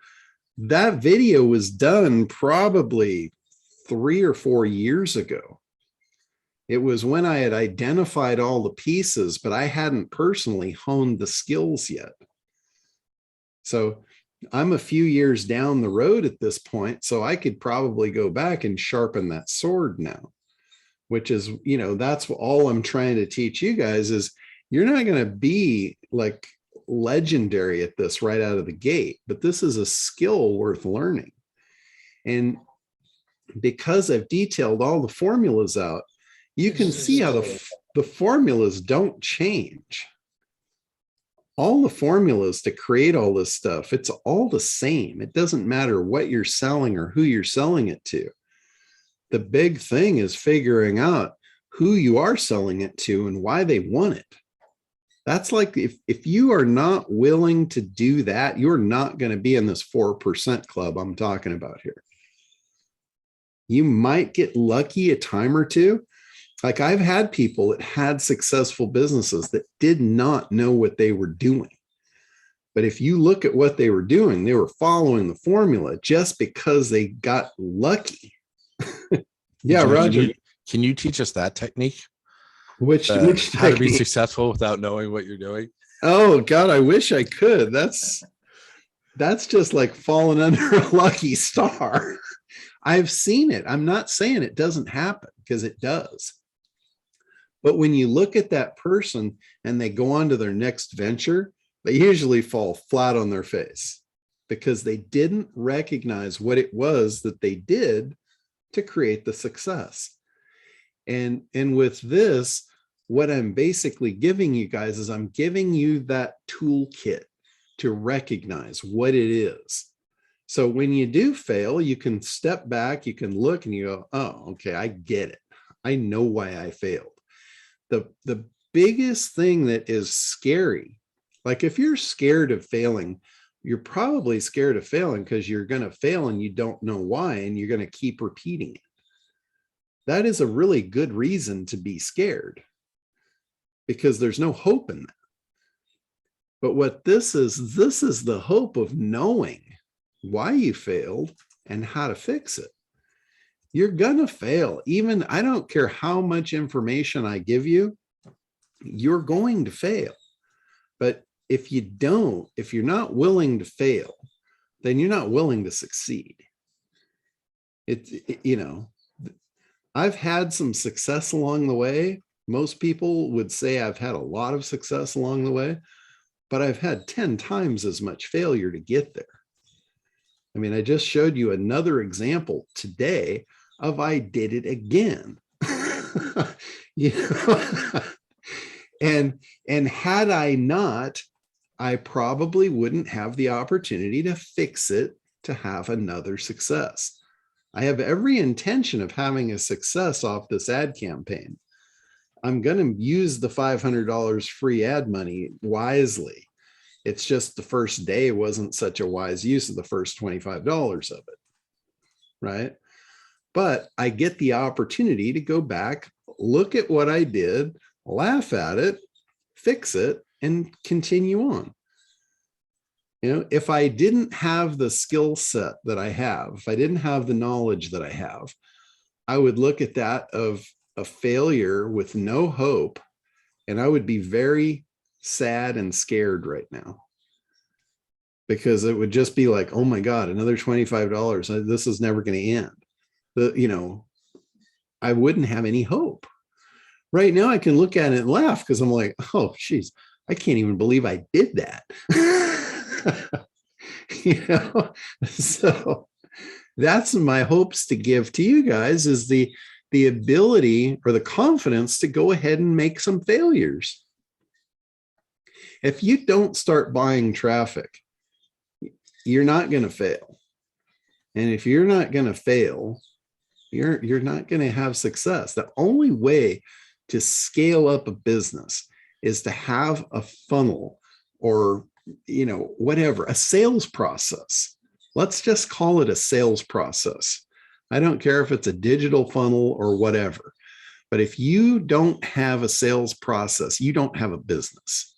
That video was done probably 3 or 4 years ago. It was when I had identified all the pieces, but I hadn't personally honed the skills yet. So I'm a few years down the road at this point, so I could probably go back and sharpen that sword now, which is, you know, that's all I'm trying to teach you guys is you're not going to be like legendary at this right out of the gate, but this is a skill worth learning. And because I've detailed all the formulas out, you can see how the formulas don't change. All the formulas to create all this stuff, it's all the same. It doesn't matter what you're selling or who you're selling it to. The big thing is figuring out who you are selling it to and why they want it. That's like, if you are not willing to do that, you're not going to be in this 4% club I'm talking about here. You might get lucky a time or two. Like I've had people that had successful businesses that did not know what they were doing. But if you look at what they were doing, they were following the formula just because they got lucky. Yeah, Roger. Can you teach us that technique? Which How to be technique? successful without knowing what you're doing? Oh God, I wish I could. That's just like falling under a lucky star. I've seen it. I'm not saying it doesn't happen, because it does. But when you look at that person and they go on to their next venture, they usually fall flat on their face because they didn't recognize what it was that they did to create the success. And with this, what I'm basically giving you guys is I'm giving you that toolkit to recognize what it is. So when you do fail, you can step back, you can look and you go, oh, okay, I get it. I know why I failed. The biggest thing that is scary, like if you're scared of failing, you're probably scared of failing because you're going to fail and you don't know why, and you're going to keep repeating it. That is a really good reason to be scared because there's no hope in that. But what this is the hope of knowing why you failed and how to fix it. You're gonna fail. Even I don't care how much information I give you, you're going to fail. But if you're not willing to fail, then you're not willing to succeed. You know, I've had some success along the way. Most people would say I've had a lot of success along the way, but I've had 10 times as much failure to get there. I mean, I just showed you another example today of I did it again. You know? and had I not, I probably wouldn't have the opportunity to fix it to have another success. I have every intention of having a success off this ad campaign. I'm going to use the $500 free ad money wisely. It's just the first day wasn't such a wise use of the first $25 of it, right? But I get the opportunity to go back, look at what I did, laugh at it, fix it, and continue on. You know, if I didn't have the skill set that I have, if I didn't have the knowledge that I have, I would look at that of a failure with no hope, and I would be very sad and scared right now, because it would just be like, oh my God, another $25. This is never going to end. You know, I wouldn't have any hope. Right now I can look at it and laugh because I'm like, oh, geez, I can't even believe I did that. You know, so that's my hopes to give to you guys is the ability or the confidence to go ahead and make some failures. If you don't start buying traffic, you're not going to fail. And if you're not going to fail, you're not going to have success. The only way to scale up a business is to have a funnel or, whatever, a sales process. Let's just call it a sales process. I don't care if it's a digital funnel or whatever. But if you don't have a sales process, you don't have a business.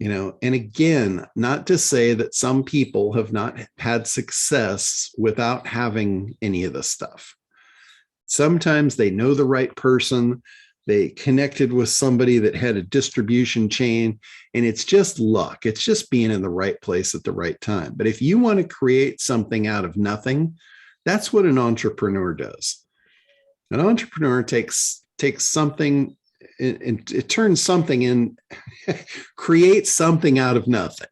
And again, not to say that some people have not had success without having any of this stuff. Sometimes they know the right person, they connected with somebody that had a distribution chain, and it's just luck. It's just being in the right place at the right time. But if you want to create something out of nothing, that's what an entrepreneur does. An entrepreneur takes something and it turns something in, creates something out of nothing,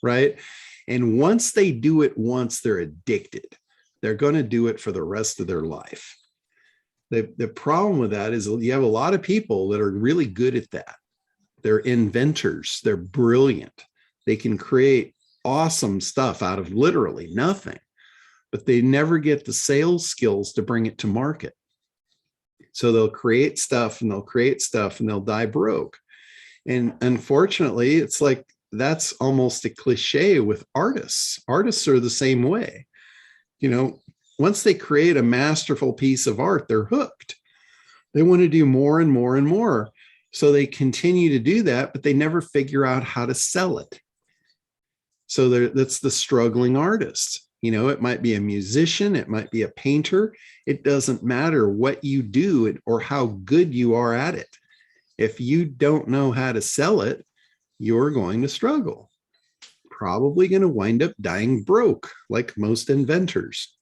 right? And once they do it once, they're addicted. They're going to do it for the rest of their life. The problem with that is you have a lot of people that are really good at that. They're inventors. They're brilliant. They can create awesome stuff out of literally nothing, but they never get the sales skills to bring it to market. So they'll create stuff and they'll die broke. And unfortunately, it's like that's almost a cliche with artists. Artists are the same way. Once they create a masterful piece of art, they're hooked. They want to do more and more and more. So they continue to do that, but they never figure out how to sell it. So that's the struggling artist. It might be a musician, it might be a painter. It doesn't matter what you do or how good you are at it. If you don't know how to sell it, you're going to struggle. Probably going to wind up dying broke, like most inventors.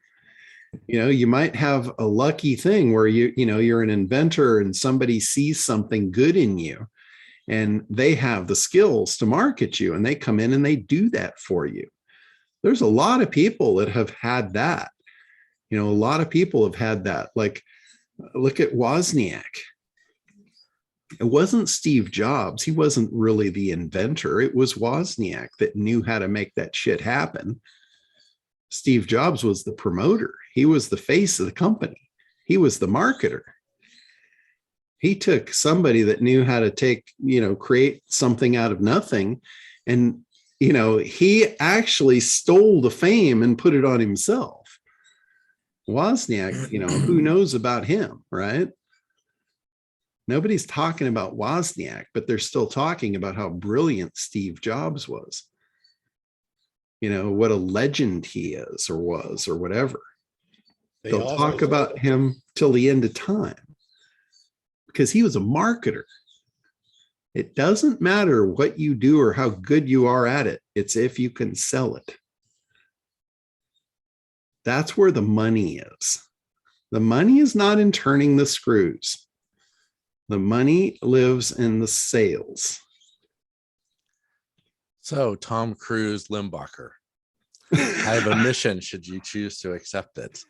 You might have a lucky thing where you're an inventor and somebody sees something good in you and they have the skills to market you and they come in and they do that for you. There's a lot of people that have had that. A lot of people have had that. Like, look at Wozniak. It wasn't Steve Jobs. He wasn't really the inventor. It was Wozniak that knew how to make that shit happen. Steve Jobs was the promoter. He was the face of the company. He was the marketer. He took somebody that knew how to create something out of nothing. And, he actually stole the fame and put it on himself. Wozniak, who knows about him, right? Nobody's talking about Wozniak, but they're still talking about how brilliant Steve Jobs was. What a legend he is or was or whatever. They'll talk about him till the end of time because he was a marketer. It doesn't matter what you do or how good you are at it. It's if you can sell it. That's where the money is. The money is not in turning the screws. The money lives in the sales. So, Tom Cruise Limbacher, I have a mission should you choose to accept it.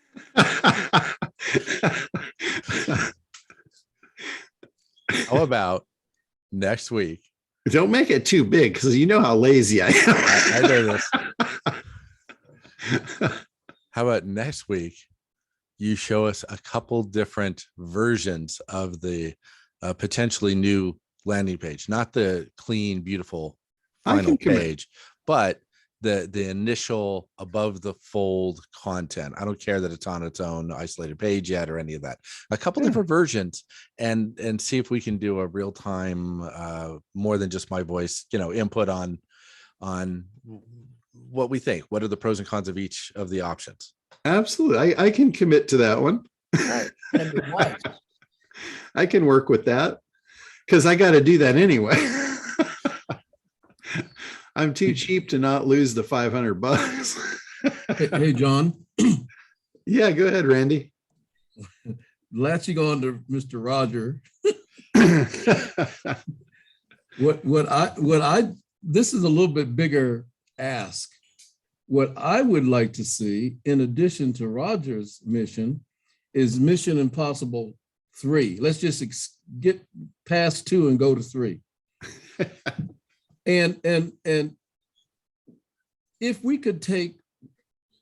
How about next week? Don't make it too big because you know how lazy I am. I know this. How about next week? You show us a couple different versions of the potentially new landing page, not the clean, beautiful final page, but the initial above the fold content. I don't care that it's on its own isolated page yet or any of that. A couple different versions and see if we can do a real time, more than just my voice, input on what we think. What are the pros and cons of each of the options? Absolutely. I can commit to that one. That'd be nice. I can work with that because I got to do that anyway. I'm too cheap to not lose the $500. Hey, John. Yeah, go ahead, Randy. Latching on to Mr. Roger. This is a little bit bigger ask. What I would like to see, in addition to Roger's mission, is Mission Impossible 3. Let's just get past 2 and go to 3. And if we could take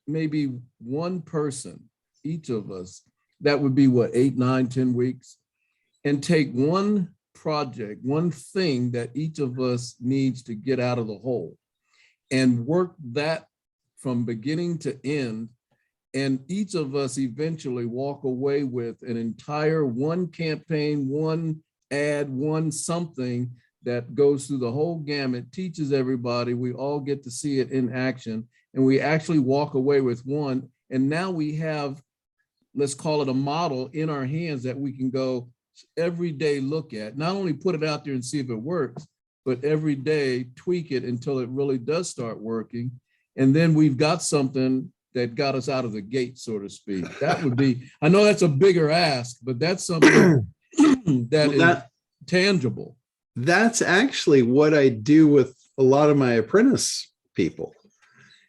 maybe one person, each of us, that would be what, 8, 9, 10 weeks, and take one project, one thing that each of us needs to get out of the hole and work that from beginning to end. And each of us eventually walk away with an entire one campaign, one ad, one something that goes through the whole gamut, teaches everybody, we all get to see it in action, and we actually walk away with one. And now we have, let's call it a model in our hands that we can go every day look at, not only put it out there and see if it works, but every day tweak it until it really does start working. And then we've got something that got us out of the gate, so to speak. That would be, I know that's a bigger ask, but that's something that is tangible. That's actually what I do with a lot of my apprentice people.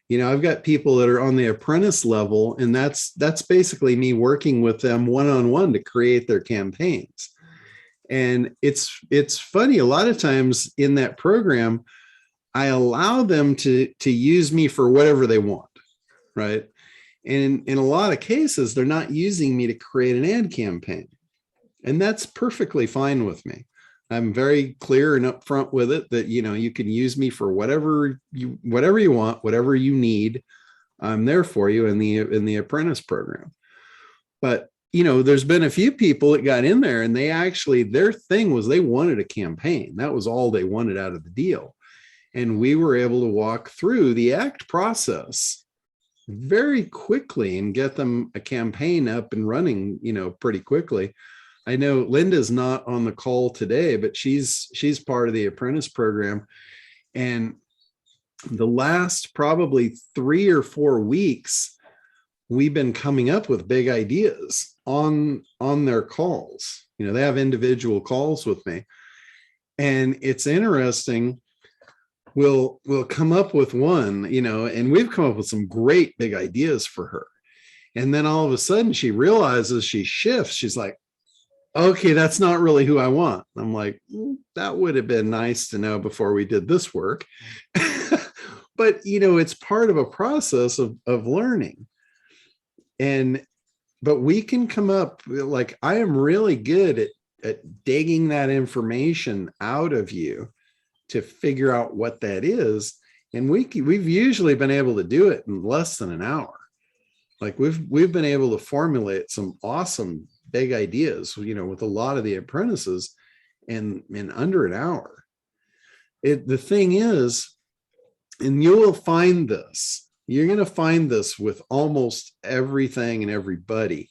You know, I've got people that are on the apprentice level, and that's basically me working with them one-on-one to create their campaigns. And it's funny, a lot of times in that program, I allow them to use me for whatever they want, right? And in a lot of cases, they're not using me to create an ad campaign. And that's perfectly fine with me. I'm very clear and upfront with it that, you know, you can use me for whatever you want, whatever you need. I'm there for you in the apprentice program. But, you know, there's been a few people that got in there and they actually, their thing was they wanted a campaign. That was all they wanted out of the deal. And we were able to walk through the ACT process very quickly and get them a campaign up and running, you know, pretty quickly. I know Linda's not on the call today, but she's part of the apprentice program. And the last probably 3 or 4 weeks, we've been coming up with big ideas on their calls. You know, they have individual calls with me. And it's interesting. We'll come up with one, you know, and we've come up with some great big ideas for her. And then all of a sudden she realizes, she shifts. She's like, okay, that's not really who I want. I'm like, that would have been nice to know before we did this work. But, you know, it's part of a process of learning. But we can come up, like, I am really good at digging that information out of you to figure out what that is. And we've usually been able to do it in less than an hour. Like we've been able to formulate some awesome big ideas, you know, with a lot of the apprentices in under an hour. The thing is, and you will find this, you're going to find this with almost everything and everybody.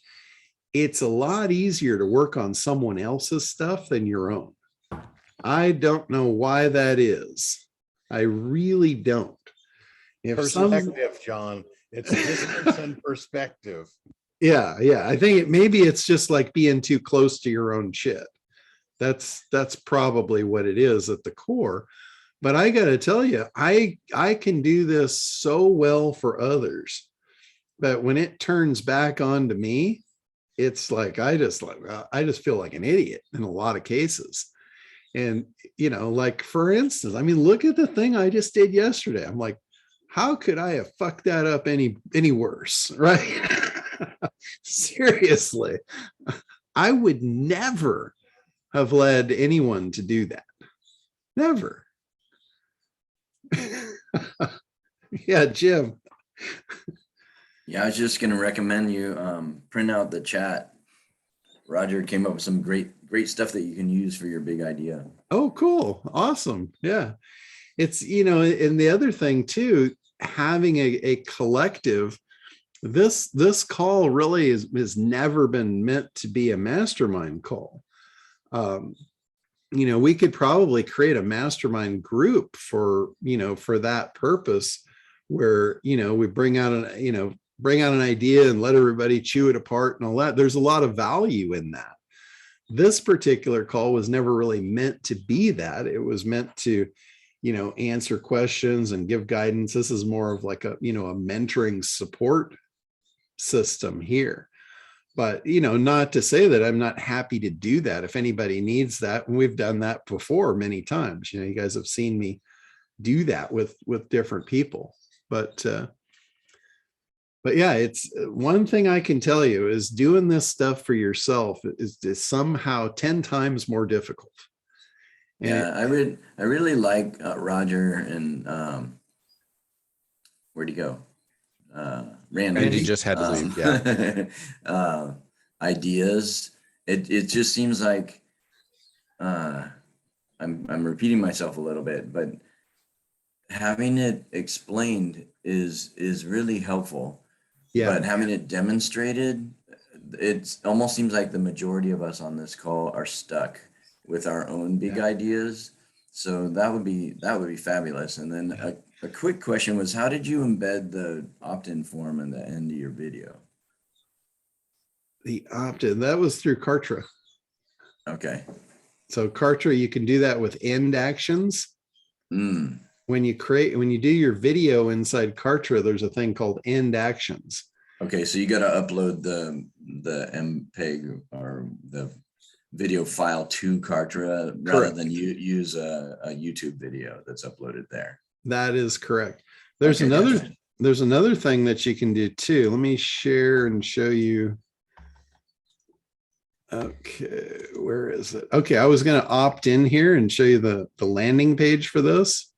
It's a lot easier to work on someone else's stuff than your own. I don't know why that is. I really don't. Perspective, John. It's distance and perspective. Yeah. I think maybe it's just like being too close to your own shit. That's probably what it is at the core. But I got to tell you, I can do this so well for others, but when it turns back on to me, it's like I just feel like an idiot in a lot of cases. And, you know, like, for instance, I mean, look at the thing I just did yesterday. I'm like, how could I have fucked that up any worse, right? Seriously, I would never have led anyone to do that. Never. Yeah, Jim. Yeah, I was just going to recommend you print out the chat. Roger came up with some great stuff that you can use for your big idea. Oh, cool. Awesome. Yeah. It's, you know, and the other thing too, having a collective, this call really has never been meant to be a mastermind call. You know, we could probably create a mastermind group for that purpose, where, you know, we bring out an idea and let everybody chew it apart and all that. There's a lot of value in that. This particular call was never really meant to be that. It was meant to, you know, answer questions and give guidance. This is more of like a mentoring support system here. But, you know, not to say that I'm not happy to do that if anybody needs that. And we've done that before many times. You know, you guys have seen me do that with different people. But yeah, it's one thing I can tell you is doing this stuff for yourself is somehow 10 times more difficult. Yeah, I really like Roger and where'd he go? Randy. Randy just had to leave. Yeah. Ideas. It just seems like I'm repeating myself a little bit, but having it explained is really helpful. Yeah. But having it demonstrated, it almost seems like the majority of us on this call are stuck with our own big ideas. So that would be fabulous. And then a quick question was, how did you embed the opt-in form in the end of your video? The opt-in, that was through Kartra. Okay. So Kartra, you can do that with end actions. Mm. When you do your video inside Kartra, there's a thing called end actions. Okay, so you got to upload the MPEG or the video file to Kartra rather than you use a YouTube video that's uploaded there. That is correct. There's Okay, another gotcha. there's another thing that you can do too. Let me share and show you. Okay, where is it? Okay, I was going to opt in here and show you the landing page for this.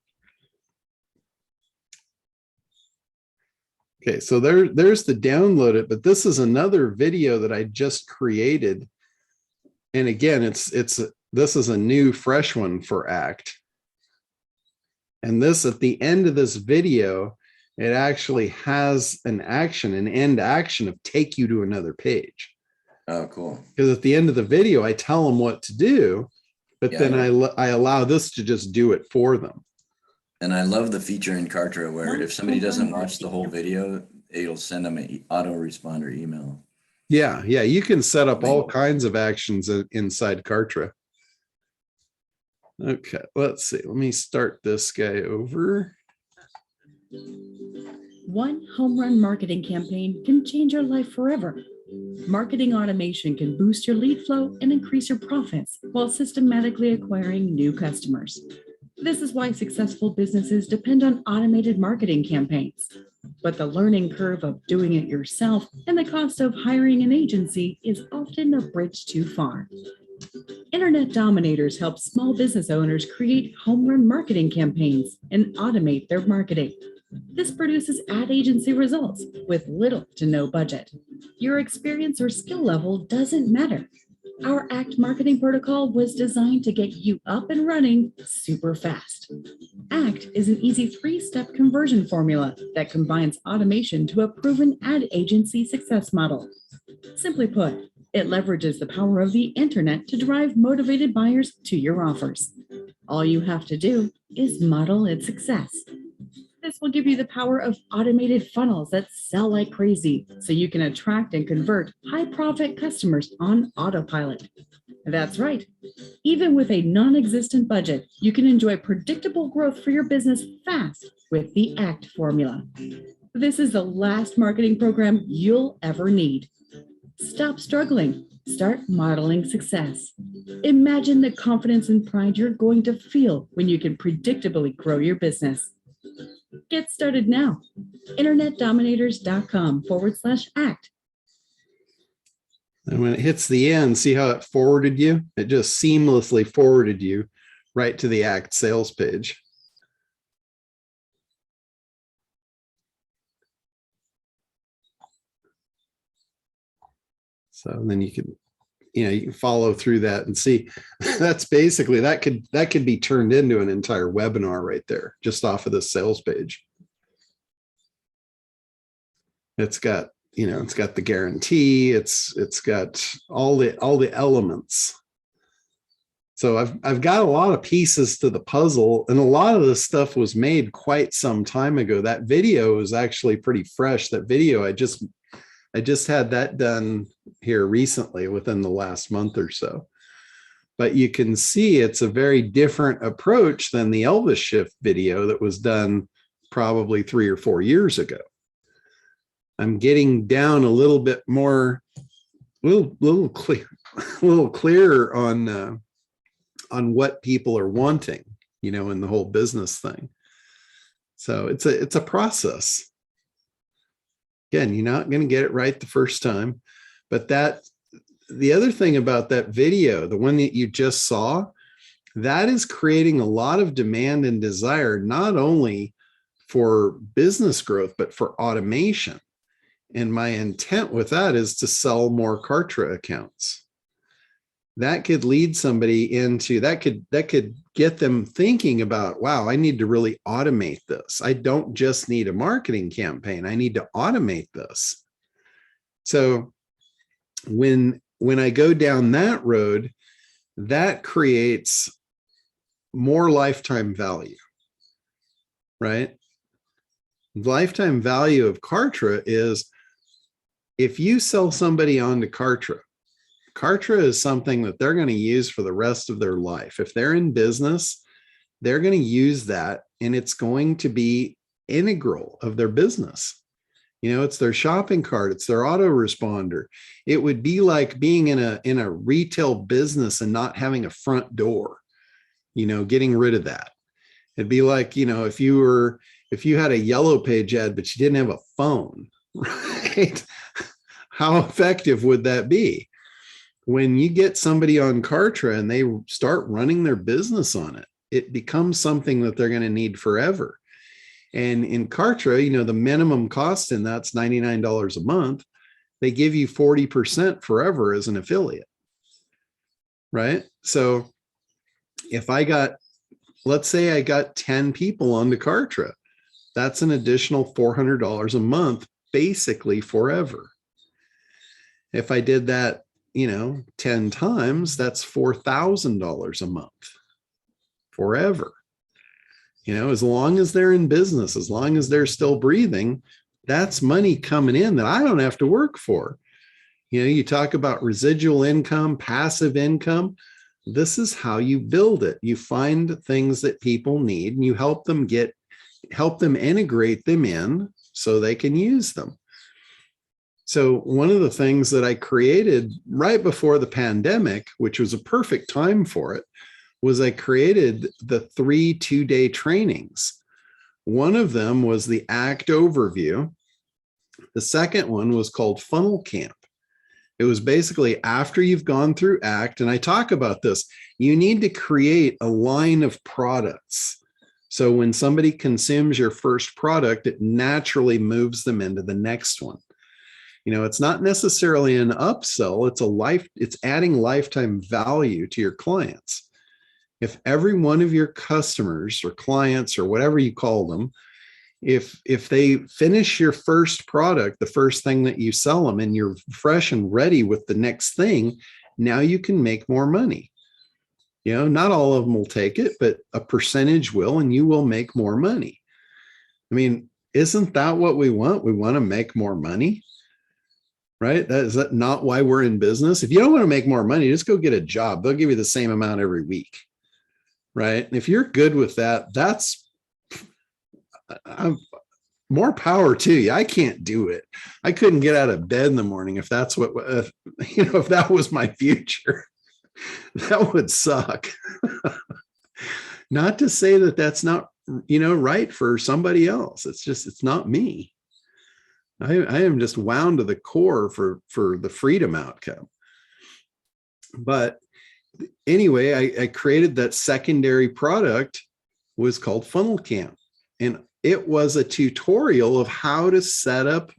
Okay, so there's the download it, but this is another video that I just created. And again, this is a new fresh one for ACT. And this, at the end of this video, it actually has an end action of take you to another page. Oh, cool. Because at the end of the video, I tell them what to do, but Yeah, then yeah. I allow this to just do it for them. And I love the feature in Kartra where if somebody doesn't watch the whole video, it'll send them an autoresponder email. Yeah, you can set up all kinds of actions inside Kartra. Okay, let's see. Let me start this guy over. One home run marketing campaign can change your life forever. Marketing automation can boost your lead flow and increase your profits while systematically acquiring new customers. This is why successful businesses depend on automated marketing campaigns. But the learning curve of doing it yourself and the cost of hiring an agency is often a bridge too far. Internet Dominators help small business owners create home run marketing campaigns and automate their marketing. This produces ad agency results with little to no budget. Your experience or skill level doesn't matter. Our ACT marketing protocol was designed to get you up and running super fast. ACT is an easy 3-step conversion formula that combines automation to a proven ad agency success model. Simply put, it leverages the power of the internet to drive motivated buyers to your offers. All you have to do is model its success. This will give you the power of automated funnels that sell like crazy, so you can attract and convert high-profit customers on autopilot. That's right. Even with a non-existent budget, you can enjoy predictable growth for your business fast with the ACT formula. This is the last marketing program you'll ever need. Stop struggling. Start modeling success. Imagine the confidence and pride you're going to feel when you can predictably grow your business. Get started now. InternetDominators.com/ACT. And when it hits the end, see how it forwarded you? It just seamlessly forwarded you right to the ACT sales page. So then you can follow through that and see. That's basically, that could be turned into an entire webinar right there, just off of the sales page. It's got, it's got the guarantee. It's got all the elements. So I've got a lot of pieces to the puzzle, and a lot of this stuff was made quite some time ago. That video is actually pretty fresh. That video, I just had that done here recently within the last month or so. But you can see it's a very different approach than the Elvis shift video that was done probably 3 or 4 years ago. I'm getting down a little bit more, little clearer on what people are wanting, in the whole business thing. So it's a process. Again, you're not going to get it right the first time, but the other thing about that video, the one that you just saw, that is creating a lot of demand and desire, not only for business growth, but for automation. And my intent with that is to sell more Kartra accounts. That could lead somebody into that could get them thinking about, wow, I need to really automate this. I don't just need a marketing campaign. I need to automate this. So when I go down that road, that creates more lifetime value, right? Lifetime value of Kartra is, if you sell somebody onto Kartra, Kartra is something that they're going to use for the rest of their life. If they're in business, they're going to use that, and it's going to be integral of their business. You know, it's their shopping cart, it's their autoresponder. It would be like being in a retail business and not having a front door, you know, getting rid of that. It'd be like, you know, if you had a yellow page ad, but you didn't have a phone, right? How effective would that be? When you get somebody on Kartra and they start running their business on it, it becomes something that they're going to need forever. And in Kartra, you know, the minimum cost in that's $99 a month. They give you 40% forever as an affiliate, right? So if let's say I got 10 people onto Kartra, that's an additional $400 a month, basically forever. If I did that, you know, 10 times, that's $4,000 a month forever. You know, as long as they're in business, as long as they're still breathing, that's money coming in that I don't have to work for. You know, you talk about residual income, passive income. This is how you build it. You find things that people need and you help them integrate them in so they can use them. So one of the things that I created right before the pandemic, which was a perfect time for it, was I created the 3 2-day trainings. One of them was the ACT overview. The second one was called Funnel Camp. It was basically after you've gone through ACT, and I talk about this, you need to create a line of products. So when somebody consumes your first product, it naturally moves them into the next one. You know, it's not necessarily an upsell, it's adding lifetime value to your clients. If every one of your customers or clients or whatever you call them, if they finish your first product, the first thing that you sell them, and you're fresh and ready with the next thing, now you can make more money. You know, not all of them will take it, but a percentage will, and you will make more money. I mean, isn't that what we want? We want to make more money, right? Is that not why we're in business? If you don't want to make more money, just go get a job. They'll give you the same amount every week, right? And if you're good with that, more power to you. I can't do it. I couldn't get out of bed in the morning if that's what, if that was my future. That would suck. Not to say that that's not, right for somebody else. It's not me. I am just wound to the core for the freedom outcome. But anyway, I created that secondary product, was called Funnel Camp. And it was a tutorial of how to set up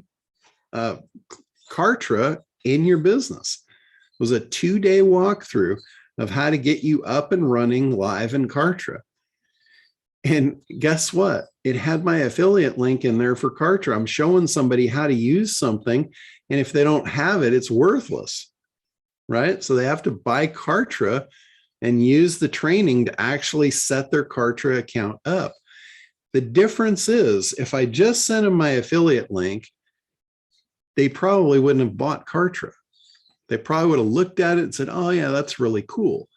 Kartra in your business. It was a 2-day walkthrough of how to get you up and running live in Kartra. And guess what? It had my affiliate link in there for Kartra. I'm showing somebody how to use something. And if they don't have it, it's worthless, right? So they have to buy Kartra and use the training to actually set their Kartra account up. The difference is, if I just sent them my affiliate link, they probably wouldn't have bought Kartra. They probably would have looked at it and said, oh yeah, that's really cool.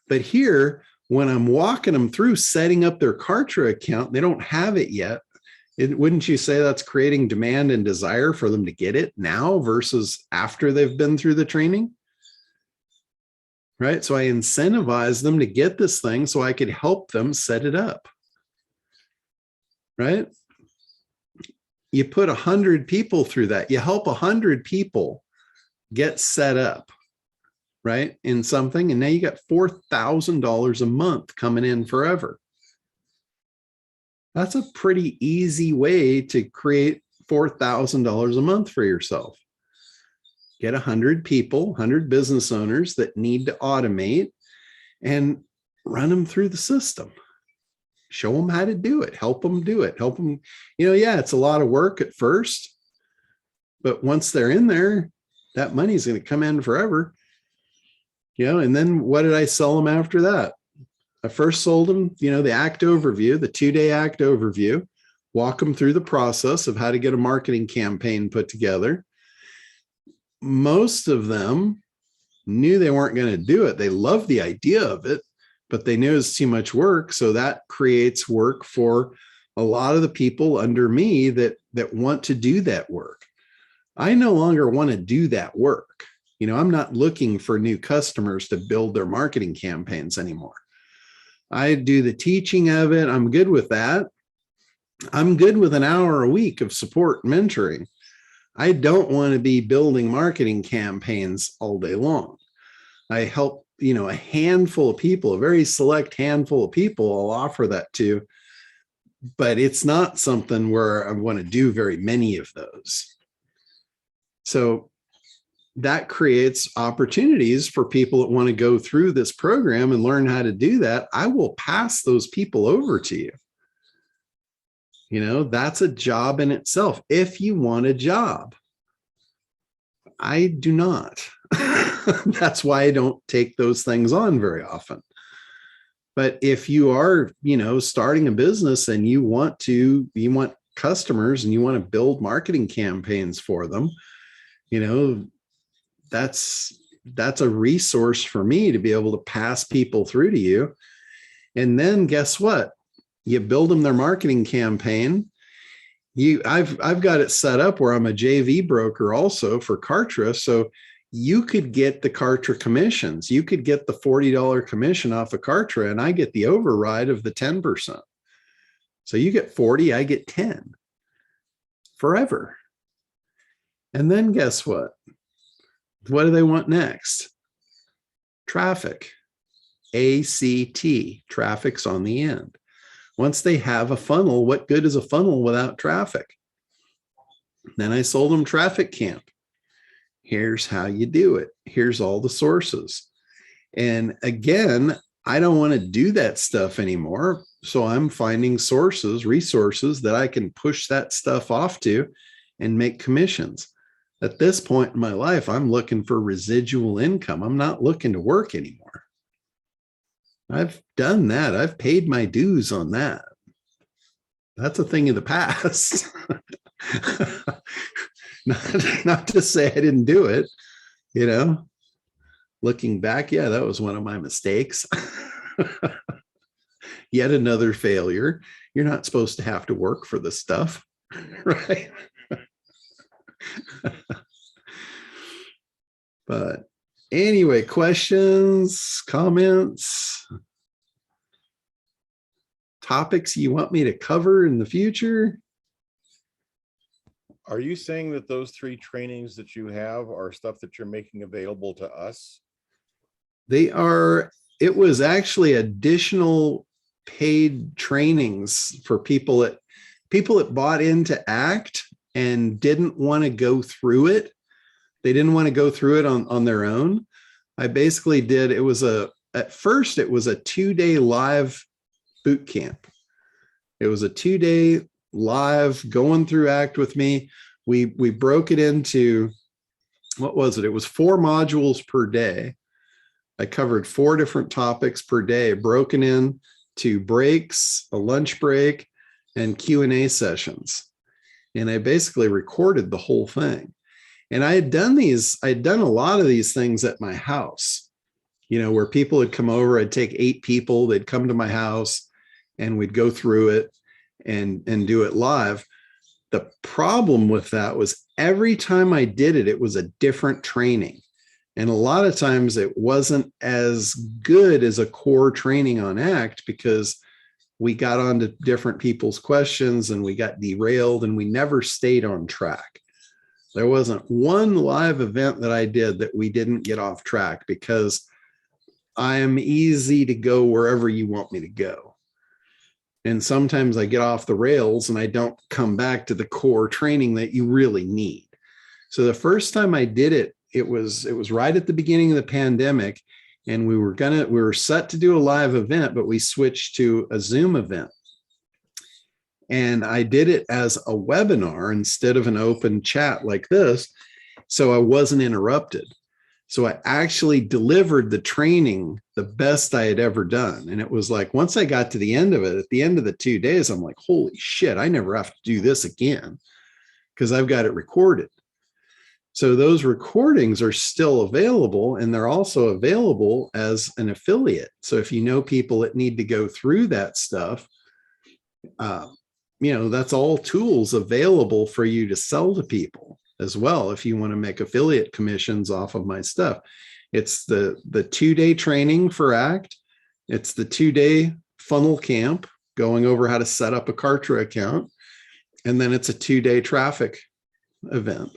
But here, when I'm walking them through setting up their Kartra account, they don't have it yet. Wouldn't you say that's creating demand and desire for them to get it now versus after they've been through the training? Right? So I incentivize them to get this thing so I could help them set it up. Right? You put 100 people through that. You help 100 people get set up, right, in something, and now you got $4,000 a month coming in forever. That's a pretty easy way to create $4,000 a month for yourself. Get 100 people, 100 business owners that need to automate, and run them through the system. Show them how to do it. Help them do it. Help them. Yeah, it's a lot of work at first, but once they're in there, that money's going to come in forever. And then what did I sell them after that? I first sold them, the ACT overview, the 2-day ACT overview, walk them through the process of how to get a marketing campaign put together. Most of them knew they weren't going to do it. They loved the idea of it, but they knew it's too much work. So that creates work for a lot of the people under me that want to do that work. I no longer want to do that work. I'm not looking for new customers to build their marketing campaigns anymore. I do the teaching of it. I'm good with that. I'm good with an hour a week of support and mentoring. I don't want to be building marketing campaigns all day long. I help, a handful of people, a very select handful of people I'll offer that to, but it's not something where I want to do very many of those. So that creates opportunities for people that want to go through this program and learn how to do that. I will pass those people over to you. That's a job in itself. If you want a job, I do not. That's why I don't take those things on very often. But if you are, starting a business and you want customers and you want to build marketing campaigns for them, that's a resource for me to be able to pass people through to you. And then guess what? You build them their marketing campaign. I've got it set up where I'm a JV broker also for Kartra. So you could get the Kartra commissions. You could get the $40 commission off of Kartra, and I get the override of the 10%. So you get 40, I get 10 forever. And then guess what? What do they want next? Traffic. ACT. Traffic's on the end. Once they have a funnel, what good is a funnel without traffic? Then I sold them Traffic Camp. Here's how you do it. Here's all the sources. And again, I don't want to do that stuff anymore. So I'm finding resources that I can push that stuff off to and make commissions. At this point in my life, I'm looking for residual income. I'm not looking to work anymore. I've done that. I've paid my dues on that. That's a thing of the past. Not to say I didn't do it, looking back, yeah, that was one of my mistakes. Yet another failure. You're not supposed to have to work for this stuff, right? But anyway, questions, comments, topics you want me to cover in the future? Are you saying that those 3 trainings that you have are stuff that you're making available to us? They are. It was actually additional paid trainings for people that bought into ACT and didn't want to go through it. They didn't want to go through it on their own. I basically did. At first it was a 2-day live boot camp. It was a 2-day live going through ACT with me. We broke it into, what was it? It was 4 modules per day. I covered 4 different topics per day, broken in to breaks, a lunch break, and Q&A sessions. And I basically recorded the whole thing. And I'd done a lot of these things at my house, where people would come over. I'd take 8 people, they'd come to my house and we'd go through it and do it live. The problem with that was every time I did it, it was a different training. And a lot of times it wasn't as good as a core training on ACT because we got onto different people's questions and we got derailed and we never stayed on track. There wasn't one live event that I did that we didn't get off track, because I am easy to go wherever you want me to go. And sometimes I get off the rails and I don't come back to the core training that you really need. So the first time I did it, it was right at the beginning of the pandemic, and we were set to do a live event, but we switched to a Zoom event. And I did it as a webinar instead of an open chat like this, so I wasn't interrupted. So I actually delivered the training the best I had ever done. And it was like, once I got to the end of it, at the end of the 2 days, I'm like, holy shit, I never have to do this again, because I've got it recorded. So those recordings are still available, and they're also available as an affiliate. So if you know people that need to go through that stuff, that's all tools available for you to sell to people as well. If you want to make affiliate commissions off of my stuff, it's the 2-day training for ACT. It's the 2-day funnel camp going over how to set up a Kartra account. And then it's a 2-day traffic event.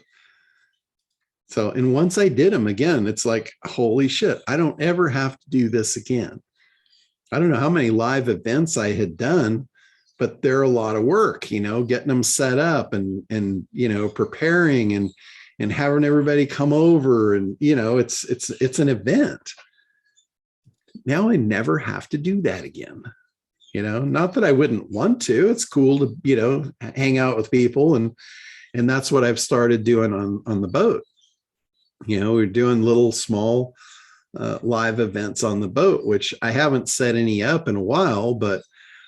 So, and once I did them again, it's like, holy shit, I don't ever have to do this again. I don't know how many live events I had done, but they're a lot of work, getting them set up and preparing and having everybody come over, and it's an event. Now I never have to do that again. Not that I wouldn't want to. It's cool to hang out with people, and that's what I've started doing on the boat. We're doing little small live events on the boat, which I haven't set any up in a while, but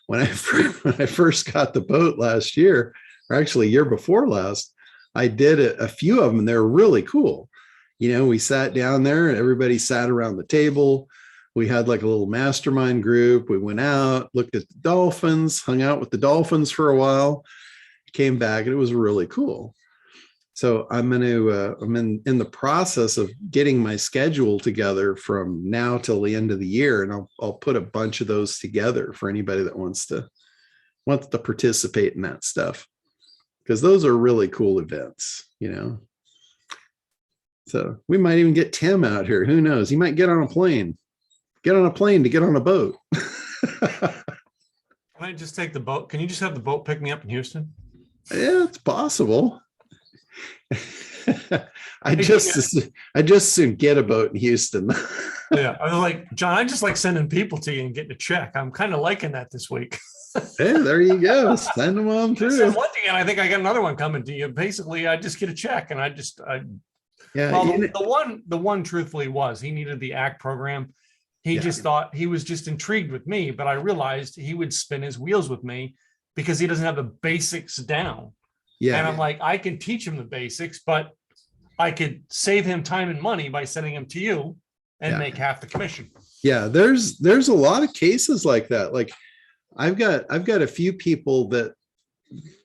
when I first got the boat last year, or actually year before last, I did a few of them, and they're really cool. We sat down there and everybody sat around the table. We had like a little mastermind group. We went out, looked at the dolphins, hung out with the dolphins for a while, came back, and it was really cool. So I'm in the process of getting my schedule together from now till the end of the year, and I'll put a bunch of those together for anybody that wants to participate in that stuff, because those are really cool events, So we might even get Tim out here. Who knows? He might get on a plane to get on a boat. Can I just take the boat? Can you just have the boat pick me up in Houston? Yeah, it's possible. I just soon get a boat in Houston. Yeah, I was like, John, I just like sending people to you and getting a check. I'm kind of liking that this week. Hey, there you go. Send them on through. One thing, and I think I got another one coming to you. Basically, I just get a check, and the one truthfully was he needed the ACT program. He just thought, he was just intrigued with me, but I realized he would spin his wheels with me because he doesn't have the basics down. Yeah. And I'm like, I can teach him the basics, but I could save him time and money by sending him to you and make half the commission. Yeah, there's a lot of cases like that. Like I've got a few people that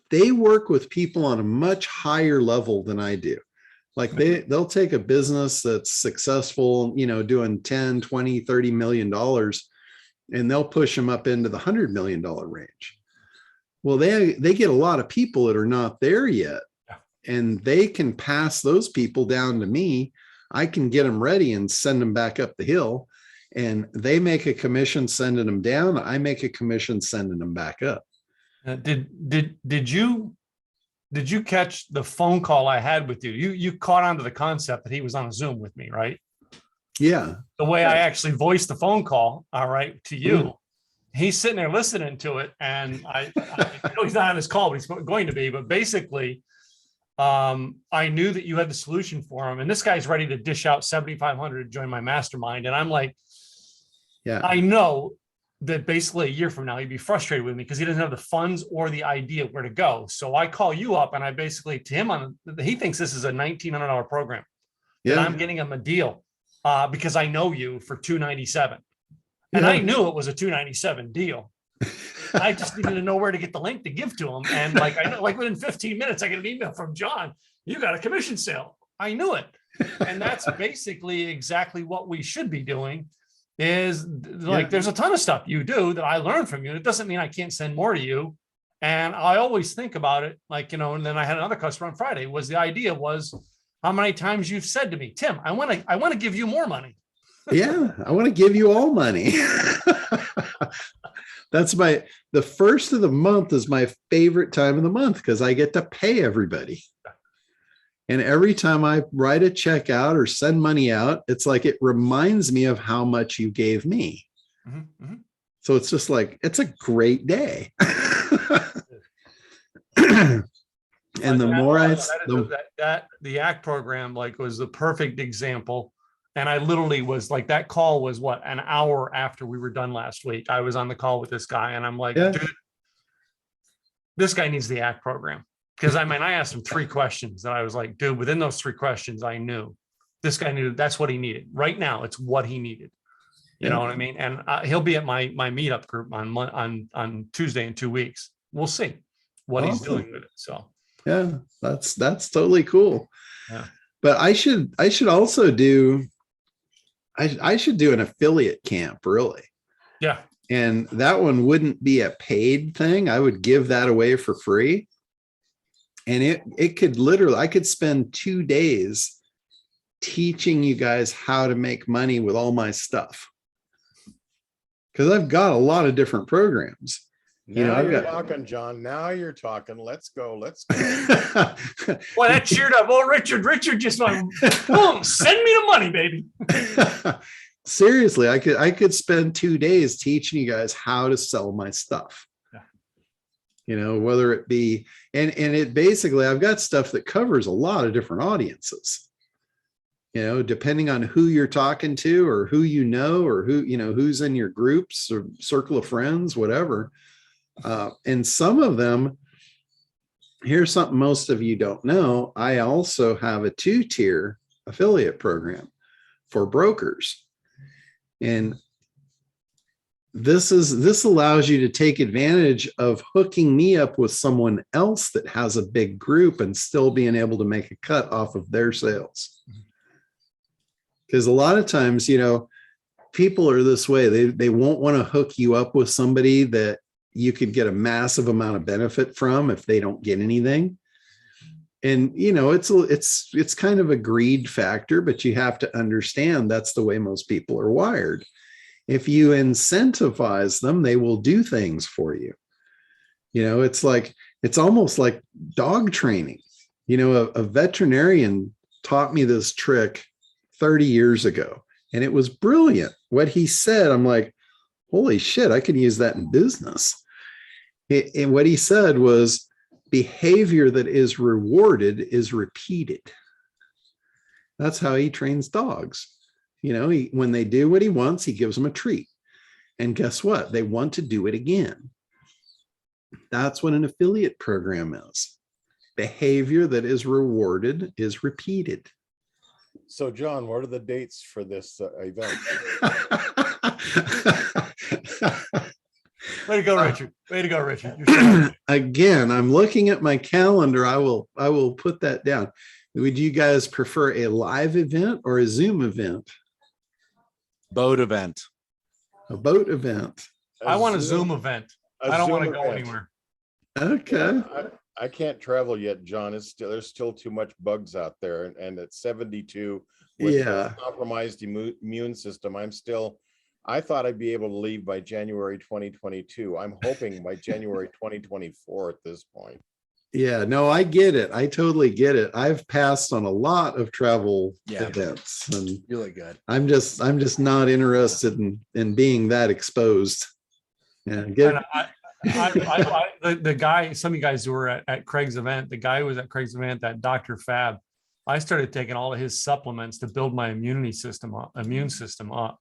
they work with people on a much higher level than I do. Like they'll take a business that's successful, doing 10, 20, 30 million dollars, and they'll push them up into the $100 million range. Well, they get a lot of people that are not there yet, and they can pass those people down to me. I can get them ready and send them back up the hill, and they make a commission sending them down. I make a commission sending them back up. Did you catch the phone call I had with you? You caught on to the concept that he was on a Zoom with me, right? Yeah. The way I actually voiced the phone call, all right, to you. Mm-hmm. He's sitting there listening to it, and I know he's not on this call, but he's going to be. But basically, I knew that you had the solution for him, and this guy's ready to dish out $7,500 to join my mastermind. And I'm like, yeah, I know that basically a year from now he'd be frustrated with me because he doesn't have the funds or the idea where to go. So I call you up, and I basically to him he thinks this is a $1,900 program, and I'm getting him a deal because I know you for $297. And I knew it was a $297 deal. I just needed to know where to get the link to give to him. And I know, within 15 minutes, I get an email from John, you got a commission sale. I knew it. And that's basically exactly what we should be doing is there's a ton of stuff you do that I learned from you. It doesn't mean I can't send more to you. And I always think about it like, and then I had another customer on Friday the idea was how many times you've said to me, Tim, I want to give you more money. Yeah, I want to give you all money. That's the first of the month is my favorite time of the month because I get to pay everybody. And every time I write a check out or send money out, it's like it reminds me of how much you gave me. Mm-hmm, mm-hmm. So it's just like, it's a great day. And the more the ACT program like was the perfect example. And I literally was like, that call was what, an hour after we were done last week. I was on the call with this guy and I'm like, dude, this guy needs the ACT program. Because I asked him 3 questions that I was like, dude, within those 3 questions, I knew this guy knew that's what he needed. Right now, it's what he needed. You know what I mean? And he'll be at my meetup group on Tuesday in 2 weeks. We'll see what he's doing with it. So yeah, that's totally cool. Yeah. But I should also do I should do an affiliate camp, really. Yeah. And that one wouldn't be a paid thing. I would give that away for free. And it could literally, I could spend 2 days teaching you guys how to make money with all my stuff. Because I've got a lot of different programs. Now you're talking, John. Now you're talking. Let's go. Let's go. Well, that cheered up. Oh, Richard just went, boom, send me the money, baby. Seriously, I could spend 2 days teaching you guys how to sell my stuff. Whether it be, and it basically, I've got stuff that covers a lot of different audiences, depending on who you're talking to or who or who, who's in your groups or circle of friends, whatever. And some of them, here's something most of you don't know. I also have a 2-tier affiliate program for brokers. And this allows you to take advantage of hooking me up with someone else that has a big group and still being able to make a cut off of their sales. Because a lot of times, people are this way. They won't want to hook you up with somebody that you could get a massive amount of benefit from if they don't get anything. And, it's kind of a greed factor, but you have to understand that's the way most people are wired. If you incentivize them, they will do things for you. It's almost like dog training. A veterinarian taught me this trick 30 years ago, and it was brilliant. What he said, I'm like, holy shit, I can use that in business. And what he said was, behavior that is rewarded is repeated. That's how he trains dogs. When they do what he wants, he gives them a treat. And guess what? They want to do it again. That's what an affiliate program is. Behavior that is rewarded is repeated. So, John, what are the dates for this event? Way to go, Richard. Way to go, Richard. You're Again, I'm looking at my calendar. I will put that down. Would you guys prefer a live event or a Zoom event? Boat event. A boat event. I want a Zoom event. I don't want to go anywhere. Okay. I can't travel yet, John. There's still too much bugs out there, and at 72 with a compromised immune system, I thought I'd be able to leave by January 2022. I'm hoping by January 2024 at this point. Yeah, no, I get it. I totally get it. I've passed on a lot of travel events, and really good. I'm just not interested in being that exposed. Yeah, the guy, some of you guys who were at Craig's event, the guy who was at Craig's event, that Dr. Fab, I started taking all of his supplements to build my immune system up.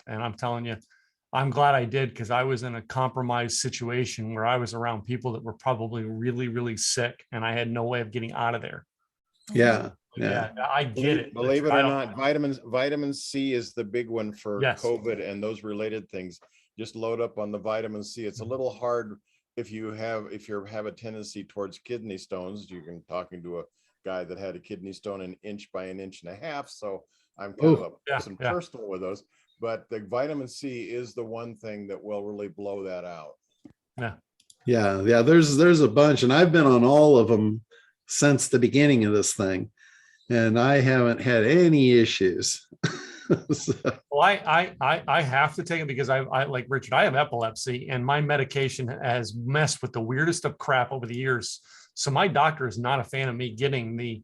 And I'm telling you, I'm glad I did, because I was in a compromised situation where I was around people that were probably really, really sick, and I had no way of getting out of there. Yeah. I get it. Believe it or not, vitamin C is the big one for Yes. COVID and those related things. Just load up on the vitamin C. It's a little hard if you have a tendency towards kidney stones. You can talking to a guy that had a kidney stone 1 inch by 1.5 inches. So I'm kind of personal with those. But the vitamin C is the one thing that will really blow that out. Yeah. Yeah, yeah. There's a bunch, and I've been on all of them since the beginning of this thing, and I haven't had any issues. So, Well, I have to take it because I like Richard, I have epilepsy and my medication has messed with the weirdest of crap over the years. So my doctor is not a fan of me getting the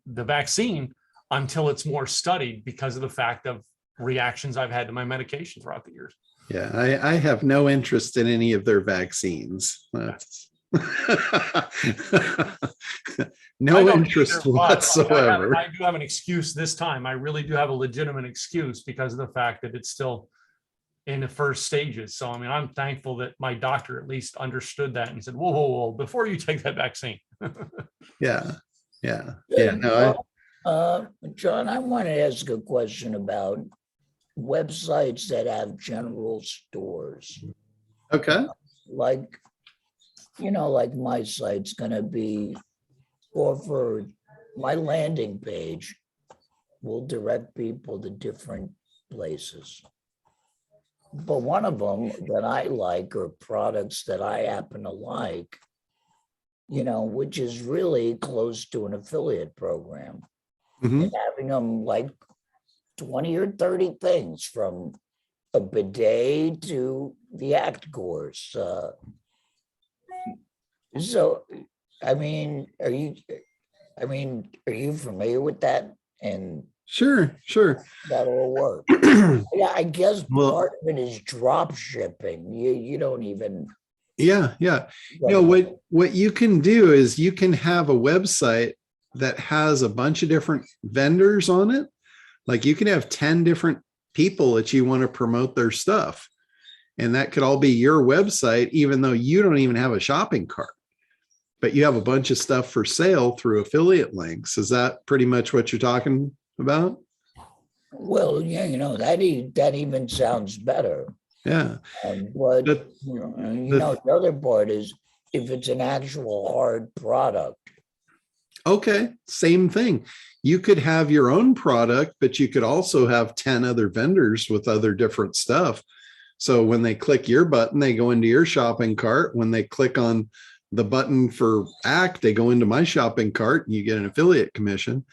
vaccine until it's more studied because of the fact of reactions I've had to my medication throughout the years. yeah, I have no interest in any of their vaccines. That's no interest whatsoever. I do have an excuse this time. I really do have a legitimate excuse because of the fact that it's still in the first stages. So, I mean, I'm thankful that my doctor at least understood that and said, whoa, whoa, whoa, before you take that vaccine. Yeah, yeah, yeah. No, John, I want to ask a question about websites that have general stores. okay. Like, like my site's gonna be offered, my landing page will direct people to different places. But one of them that I like are products that I happen to like, which is really close to an affiliate program. Mhm. And having them like 20 or 30 things from a bidet to the act course. So, are you familiar with that? And Sure, sure. that'll work. Yeah, I guess Well, part of it is drop shipping. You don't even. yeah, yeah. What you can do is you can have a website that has a bunch of different vendors on it. Like you can have 10 different people that you want to promote their stuff. And that could all be your website, even though you don't even have a shopping cart. But you have a bunch of stuff for sale through affiliate links. Is that pretty much what you're talking about? Well, yeah, that even sounds better. Yeah. But the other part is if it's an actual hard product. Okay, same thing. You could have your own product, but you could also have 10 other vendors with other different stuff. So when they click your button, they go into your shopping cart. When they click on the button for ACT, they go into my shopping cart and you get an affiliate commission.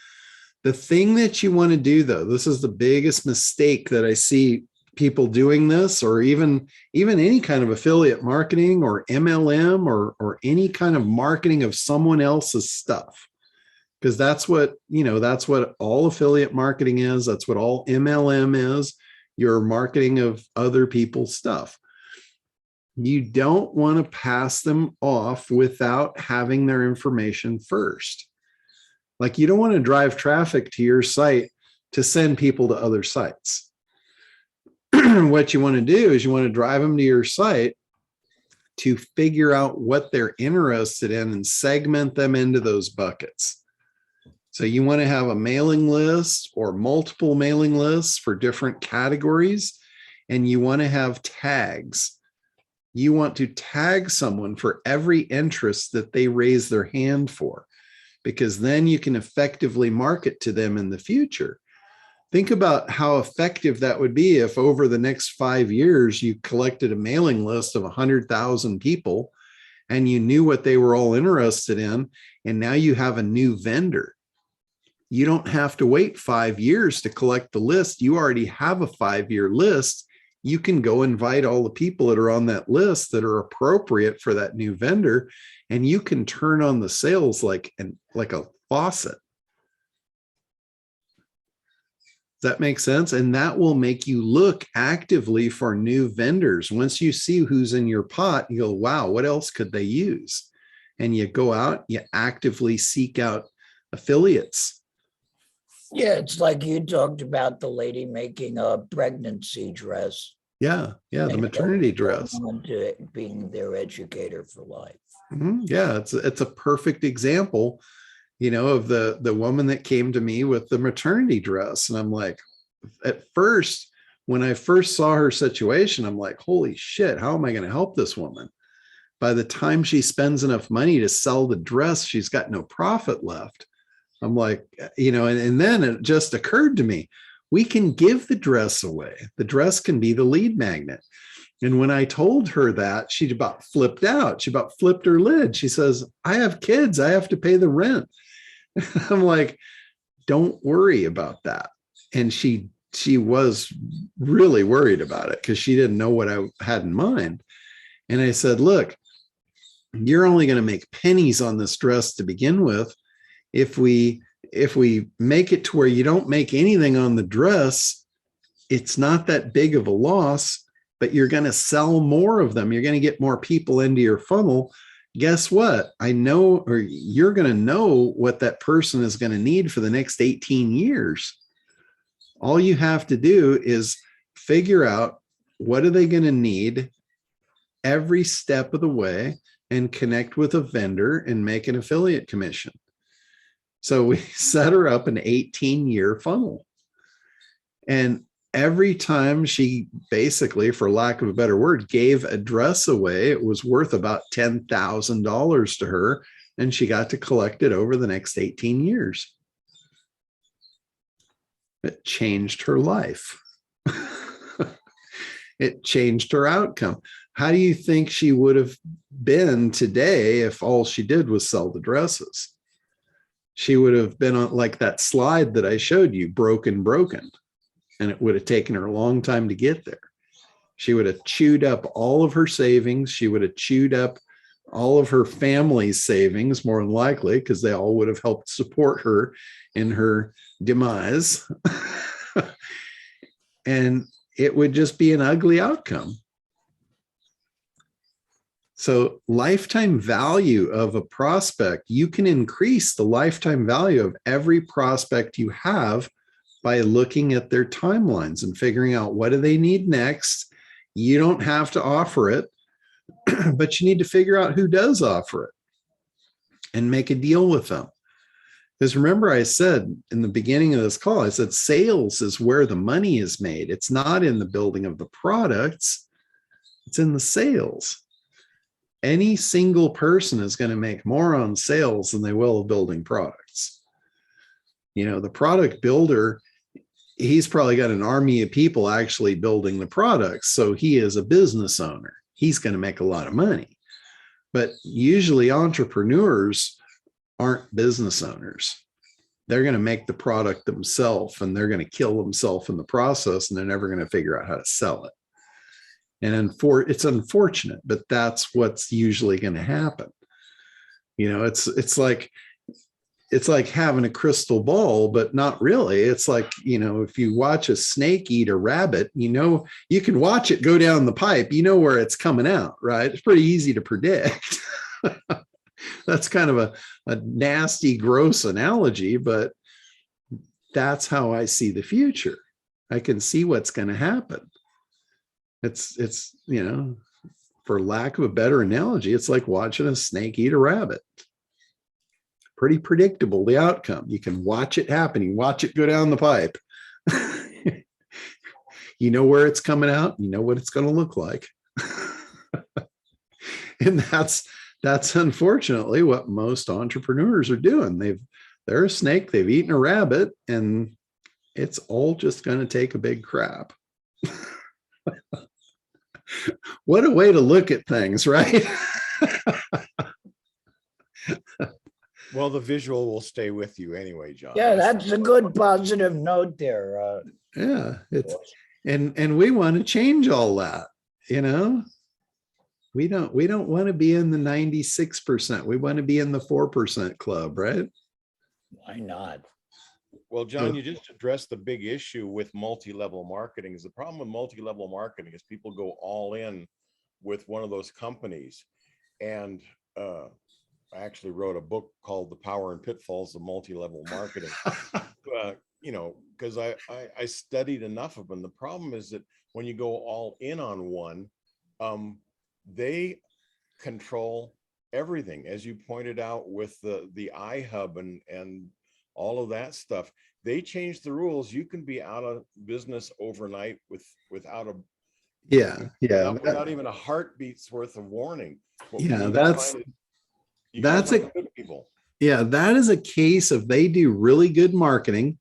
The thing that you want to do, though, this is the biggest mistake that I see people doing this, or even any kind of affiliate marketing or MLM or any kind of marketing of someone else's stuff. Because that's what all affiliate marketing is. That's what all MLM is. Your marketing of other people's stuff. You don't want to pass them off without having their information first. Like you don't want to drive traffic to your site to send people to other sites. What you want to do is you want to drive them to your site to figure out what they're interested in and segment them into those buckets. So you want to have a mailing list or multiple mailing lists for different categories, and you want to have tags. You want to tag someone for every interest that they raise their hand for, because then you can effectively market to them in the future. Think about how effective that would be if over the next 5 years, you collected a mailing list of 100,000 people and you knew what they were all interested in. And now you have a new vendor. You don't have to wait 5 years to collect the list. You already have a 5-year list. You can go invite all the people that are on that list that are appropriate for that new vendor, and you can turn on the sales like a faucet. Does that make sense? And that will make you look actively for new vendors. Once you see who's in your pot, you go, wow, what else could they use? And you go out, you actively seek out affiliates. Yeah, it's like you talked about the lady making a pregnancy dress. Yeah, the maternity dress. To being their educator for life. Yeah, it's a perfect example, of the woman that came to me with the maternity dress. And I'm like, at first, when I first saw her situation, I'm like, holy shit, how am I going to help this woman? By the time she spends enough money to sell the dress, she's got no profit left. I'm like, and then it just occurred to me, we can give the dress away. The dress can be the lead magnet. And when I told her that, she about flipped out. She about flipped her lid. She says, I have kids. I have to pay the rent. I'm like, don't worry about that. And she was really worried about it because she didn't know what I had in mind. And I said, look, you're only going to make pennies on this dress to begin with. If we make it to where you don't make anything on the dress, it's not that big of a loss, but you're going to sell more of them. You're going to get more people into your funnel. Guess what? I know, or you're going to know what that person is going to need for the next 18 years. All you have to do is figure out what are they going to need every step of the way and connect with a vendor and make an affiliate commission. So we set her up an 18-year funnel. And every time she basically, for lack of a better word, gave a dress away, it was worth about $10,000 to her. And she got to collect it over the next 18 years. It changed her life. It changed her outcome. How do you think she would have been today if all she did was sell the dresses? She would have been on like that slide that I showed you, broken. And it would have taken her a long time to get there. She would have chewed up all of her savings. She would have chewed up all of her family's savings, more than likely, because they all would have helped support her in her demise. And it would just be an ugly outcome. So lifetime value of a prospect, you can increase the lifetime value of every prospect you have by looking at their timelines and figuring out what do they need next. You don't have to offer it, but you need to figure out who does offer it and make a deal with them. Because remember, I said in the beginning of this call, I said sales is where the money is made. It's not in the building of the products, it's in the sales. Any single person is going to make more on sales than they will building products. You know, the product builder, he's probably got an army of people actually building the products. So he is a business owner. He's going to make a lot of money. But usually entrepreneurs aren't business owners. They're going to make the product themselves and they're going to kill themselves in the process, and they're never going to figure out how to sell it. And it's unfortunate, but that's what's usually going to happen. You know, it's like having a crystal ball, but not really. It's like, you know, if you watch a snake eat a rabbit, you know, you can watch it go down the pipe, you know where it's coming out, right? It's pretty easy to predict. That's kind of a nasty, gross analogy, but that's how I see the future. I can see what's going to happen. It's, you know, for lack of a better analogy, it's like watching a snake eat a rabbit. Pretty predictable, the outcome. You can watch it happen. You watch it go down the pipe. You know where it's coming out. You know what it's going to look like. And that's unfortunately what most entrepreneurs are doing. They're a snake, they've eaten a rabbit, and it's all just going to take a big crap. What a way to look at things, right? Well, the visual will stay with you anyway, John. Yeah, that's a good positive note there. Yeah, it's and we want to change all that, you know. We don't want to be in the 96%. We want to be in the 4% club, right? Why not? Well, John, you just addressed the big issue with multi-level marketing. Is the problem with multi-level marketing is people go all in with one of those companies. And I actually wrote a book called The Power and Pitfalls of Multi-Level Marketing. You know, because I studied enough of them. The problem is that when you go all in on one, they control everything, as you pointed out with the iHub and all of that stuff. They change the rules. You can be out of business overnight without even a heartbeat's worth of warning. Yeah, that's a good people. Yeah, that is a case of they do really good marketing.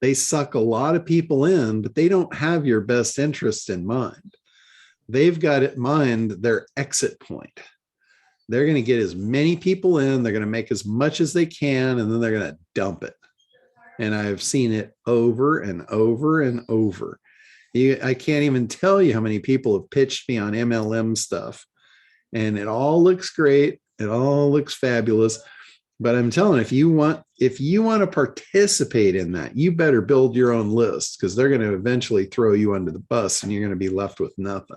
They suck a lot of people in, but they don't have your best interest in mind. they've got in mind their exit point. They're going to get as many people in, they're going to make as much as they can, and then they're going to dump it. And I've seen it over and over and over. I can't even tell you how many people have pitched me on MLM stuff, and it all looks great. It all looks fabulous. But I'm telling you, if you want to participate in that, you better build your own list, because they're going to eventually throw you under the bus and you're going to be left with nothing.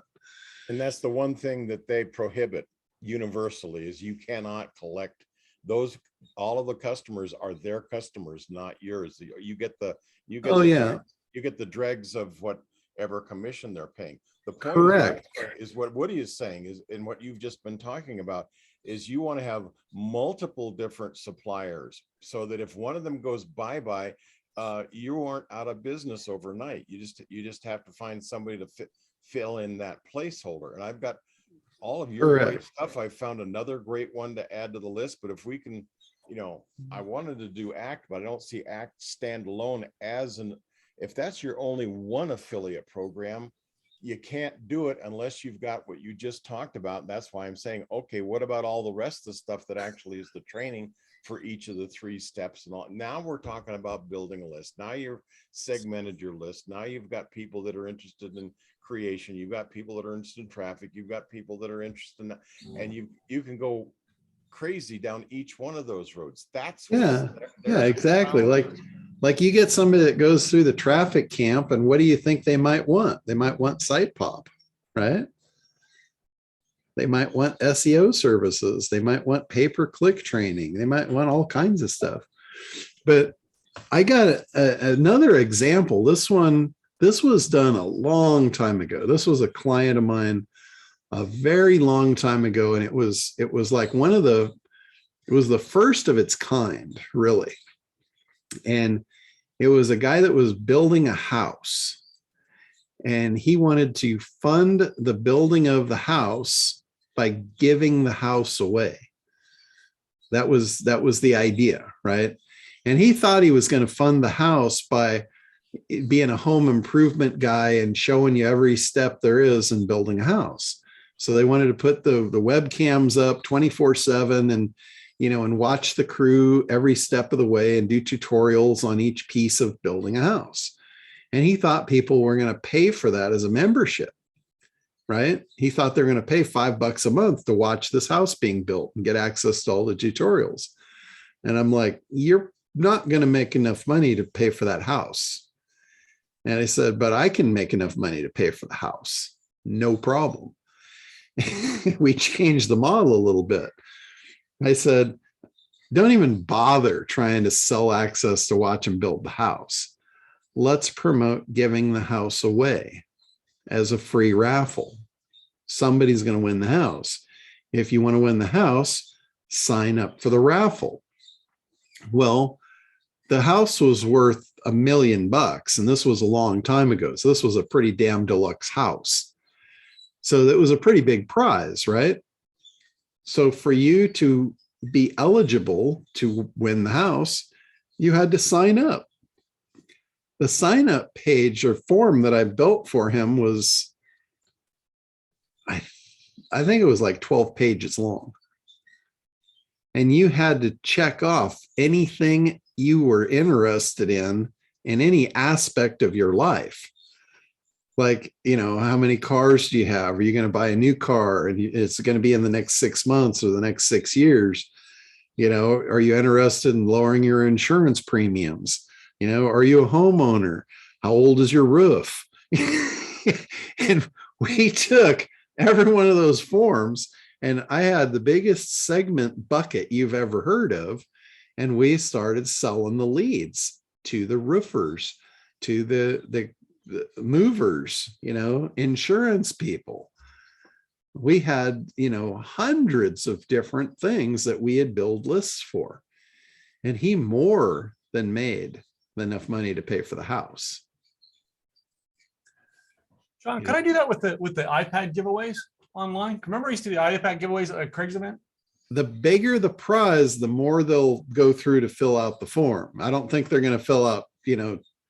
And that's the one thing that they prohibit universally, is you cannot collect those. All of the customers are their customers, not yours. You get the dregs of whatever commission they're paying. The point Correct. is what Woody is saying is, and what you've just been talking about, is you want to have multiple different suppliers, so that if one of them goes bye-bye, you aren't out of business overnight. You just have to find somebody to fill in that placeholder. And I've got all of your great stuff. I found another great one to add to the list. But if we can, I wanted to do ACT, but I don't see ACT standalone if that's your only one affiliate program, you can't do it unless you've got what you just talked about. That's why I'm saying, okay, what about all the rest of the stuff that actually is the training for each of the 3 steps and all? Now we're talking about building a list. Now you've segmented your list. Now you've got people that are interested in creation. You've got people that are interested in traffic. You've got people that are interested in that. And you can go crazy down each one of those roads. That's exactly. Like you get somebody that goes through the traffic camp, and what do you think they might want? They might want site pop, right? They might want SEO services. They might want pay-per-click training. They might want all kinds of stuff. But I got another example. This was done a long time ago. This was a client of mine a very long time ago. And it was like it was the first of its kind, really. And it was a guy that was building a house, and he wanted to fund the building of the house by giving the house away. That was the idea, right? And he thought he was going to fund the house by being a home improvement guy and showing you every step there is in building a house. So they wanted to put the webcams up 24/7 and watch the crew every step of the way and do tutorials on each piece of building a house. And he thought people were going to pay for that as a membership, right? He thought they're going to pay $5 a month to watch this house being built and get access to all the tutorials. And I'm like, you're not going to make enough money to pay for that house. And I said, but I can make enough money to pay for the house. No problem. We changed the model a little bit. I said, don't even bother trying to sell access to watch and build the house. Let's promote giving the house away as a free raffle. Somebody's going to win the house. If you want to win the house, sign up for the raffle. Well, the house was worth $1 million, and this was a long time ago. So this was a pretty damn deluxe house. So that was a pretty big prize, right? So for you to be eligible to win the house, you had to sign up. The sign up page or form that I built for him was, I think it was like 12 pages long. And you had to check off anything you were interested in any aspect of your life. Like, how many cars do you have? Are you going to buy a new car? And it's going to be in the next 6 months or the next 6 years. Are you interested in lowering your insurance premiums? Are you a homeowner? How old is your roof? And we took every one of those forms, and I had the biggest segment bucket you've ever heard of. And we started selling the leads to the roofers, to the movers, insurance people. We had, hundreds of different things that we had built lists for. And he more than made enough money to pay for the house. John, could I do that with the iPad giveaways online? Remember, I used to do the iPad giveaways at Craig's event? The bigger the prize, the more they'll go through to fill out the form. I don't think they're going to fill out,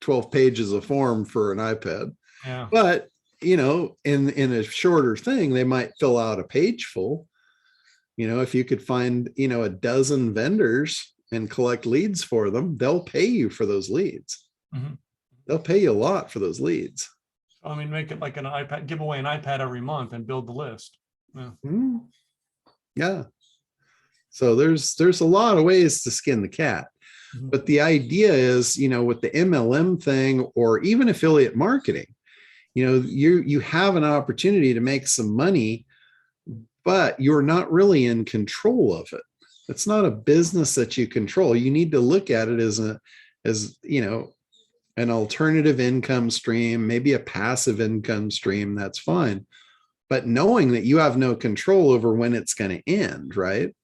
12 pages of form for an iPad. Yeah. But in a shorter thing, they might fill out a page full. If you could find, a dozen vendors and collect leads for them, they'll pay you for those leads. Mhm. They'll pay you a lot for those leads. I mean, make it like an iPad, give away an iPad every month and build the list. Yeah. Yeah. So there's a lot of ways to skin the cat. Mhm. But the idea is, with the MLM thing or even affiliate marketing, you have an opportunity to make some money, but you're not really in control of it. It's not a business that you control. You need to look at it as an alternative income stream, maybe a passive income stream. That's fine. But knowing that you have no control over when it's going to end, right?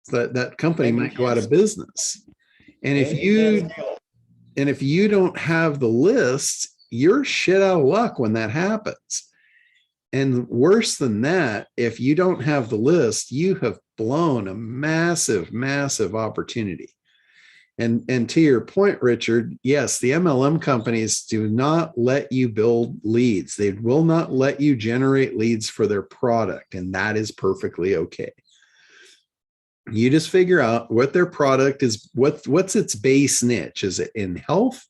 So that company might go out of business. And if you don't have the list, you're shit out of luck when that happens. And worse than that, if you don't have the list, you have blown a massive, massive opportunity. And to your point, Richard, yes, the MLM companies do not let you build leads. They will not let you generate leads for their product, and that is perfectly okay. You just figure out what their product is, what's its base niche. Is it in health?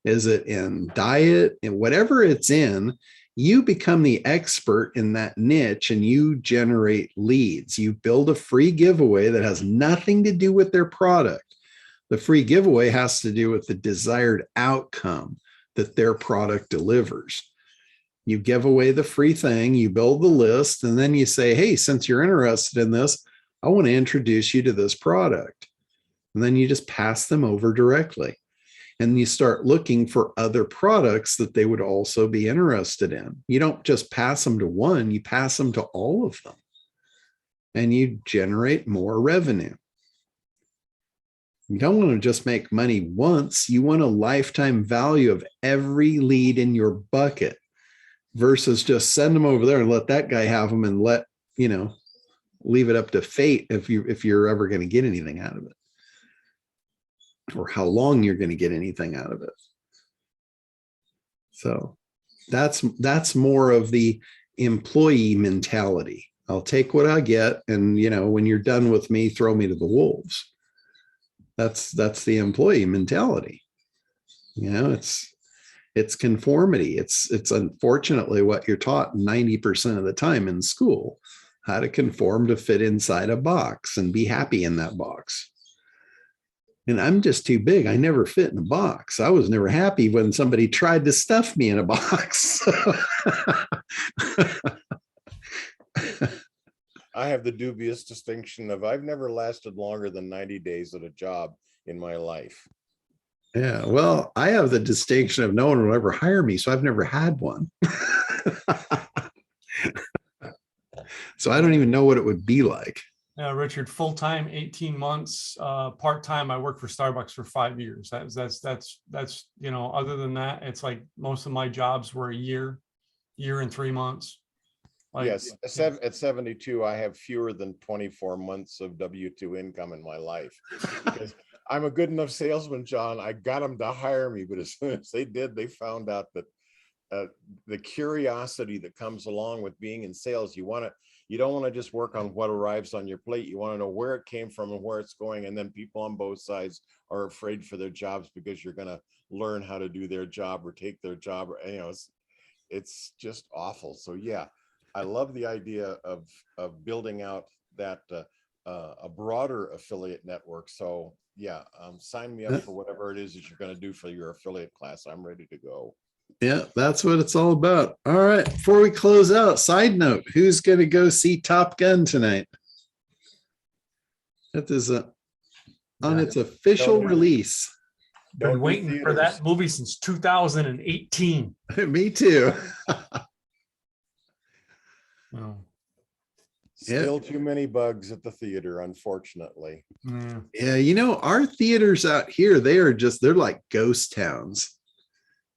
Is it in diet? And whatever it's in, you become the expert in that niche and you generate leads. You build a free giveaway that has nothing to do with their product. The free giveaway has to do with the desired outcome that their product delivers. You give away the free thing, you build the list, and then you say, hey, since you're interested in this, I want to introduce you to this product. And then you just pass them over directly. And you start looking for other products that they would also be interested in. You don't just pass them to one, you pass them to all of them. And you generate more revenue. You don't want to just make money once. You want a lifetime value of every lead in your bucket versus just send them over there and let that guy have them and leave it up to fate if you're ever going to get anything out of it or how long you're going to get anything out of it. So that's more of the employee mentality. I'll take what I get. And, when you're done with me, throw me to the wolves. That's the employee mentality. It's conformity. It's unfortunately what you're taught 90% of the time in school, how to conform to fit inside a box and be happy in that box. And I'm just too big. I never fit in a box. I was never happy when somebody tried to stuff me in a box. I have the dubious distinction of I've never lasted longer than 90 days at a job in my life. Yeah, well, I have the distinction of no one will ever hire me, so I've never had one. So I don't even know what it would be like. Yeah, Richard, full-time, 18 months, part-time, I worked for Starbucks for 5 years. That's, other than that, it's like most of my jobs were a year and 3 months. Yes, at 72, I have fewer than 24 months of W-2 income in my life. Because I'm a good enough salesman, John. I got them to hire me, but as soon as they did, they found out that the curiosity that comes along with being in sales, you don't want to just work on what arrives on your plate. You want to know where it came from and where it's going. And then people on both sides are afraid for their jobs because you're going to learn how to do their job or take their job. It's just awful. So yeah. I love the idea of building out that a broader affiliate network. So yeah, sign me up for whatever it is that you're going to do for your affiliate class. I'm ready to go. Yeah, that's what it's all about. All right, before we close out, side note, who's going to go see Top Gun tonight? That is on its official release. Been waiting for that movie since 2018. Me too. Still too many bugs at the theater, unfortunately. Yeah, our theaters out here, they're like ghost towns.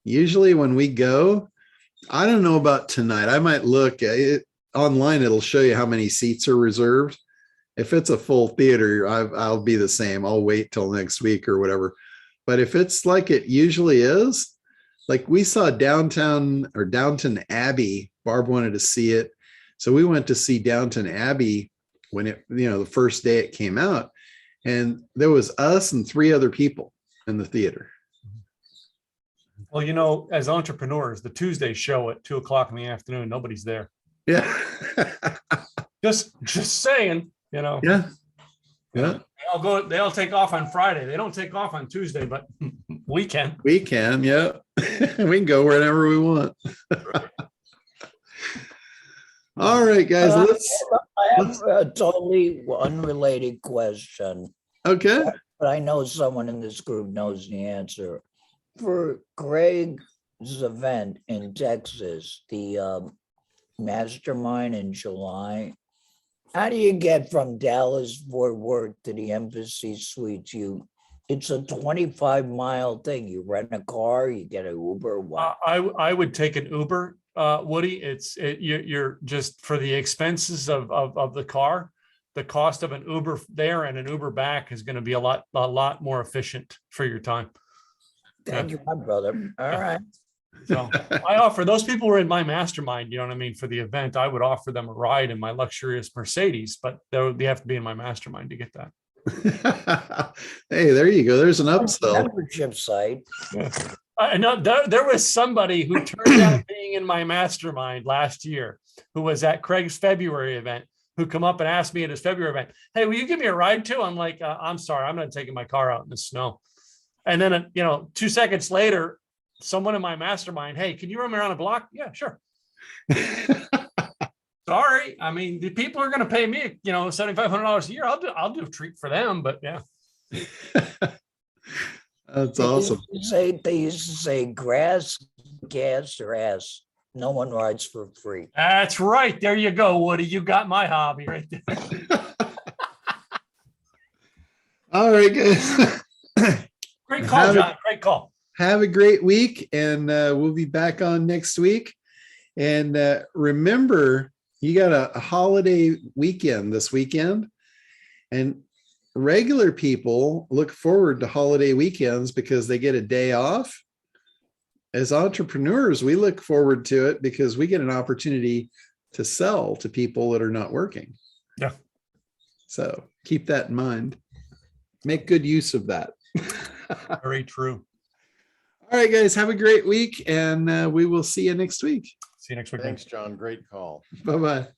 Usually when we go, I don't know about tonight. I might look at it online. It'll show you how many seats are reserved. If it's a full theater, I'll be the same. I'll wait till next week or whatever. But if it's like it usually is, like we saw Downton Abbey. Barb wanted to see it. So we went to see Downton Abbey when it, the first day it came out. And there was us and 3 other people in the theater. Well, as entrepreneurs, the Tuesday show at 2:00 in the afternoon, nobody's there. Yeah. Just saying, Yeah. Yeah. They all take off on Friday. They don't take off on Tuesday, but we can. We can. Yeah. We can go wherever we want. All right, guys. I have a totally unrelated question, Okay. but I know someone in this group knows the answer. For Greg's event in Texas, the mastermind in July, how do you get from Dallas Fort Worth to the Embassy Suites? It's a 25-mile thing. You rent a car, you get an Uber. What? I would take an Uber, Woody. You're just for the expenses of the car. The cost of an Uber there and an Uber back is going to be a lot more efficient for your time. Thank you, my brother. All right. So I offer those people were in my mastermind, you know what I mean? For the event, I would offer them a ride in my luxurious Mercedes, but they have to be in my mastermind to get that. Hey, there you go. There's an upsell. Membership site. Yeah. I know there was somebody who turned out being in my mastermind last year who was at Craig's February event, who come up and asked me at his February event, hey, will you give me a ride too? I'm like, I'm sorry, I'm not taking my car out in the snow. And then, 2 seconds later, someone in my mastermind, hey, can you run me around a block? Yeah, sure. Sorry. I mean, the people are going to pay me, $7,500 a year. I'll do a treat for them, but yeah. That's awesome. They used to say grass, gas, or ass. No one rides for free. That's right. There you go, Woody. You got my hobby right there. All right, guys. Great call, John. Great call. Have a great week, and we'll be back on next week. And remember, you got a holiday weekend this weekend, and regular people look forward to holiday weekends because they get a day off. As entrepreneurs, we look forward to it because we get an opportunity to sell to people that are not working. Yeah. So keep that in mind. Make good use of that. Very true. All right, guys, have a great week, and we will see you next week. See you next week. Thanks, John. Great call. Bye-bye.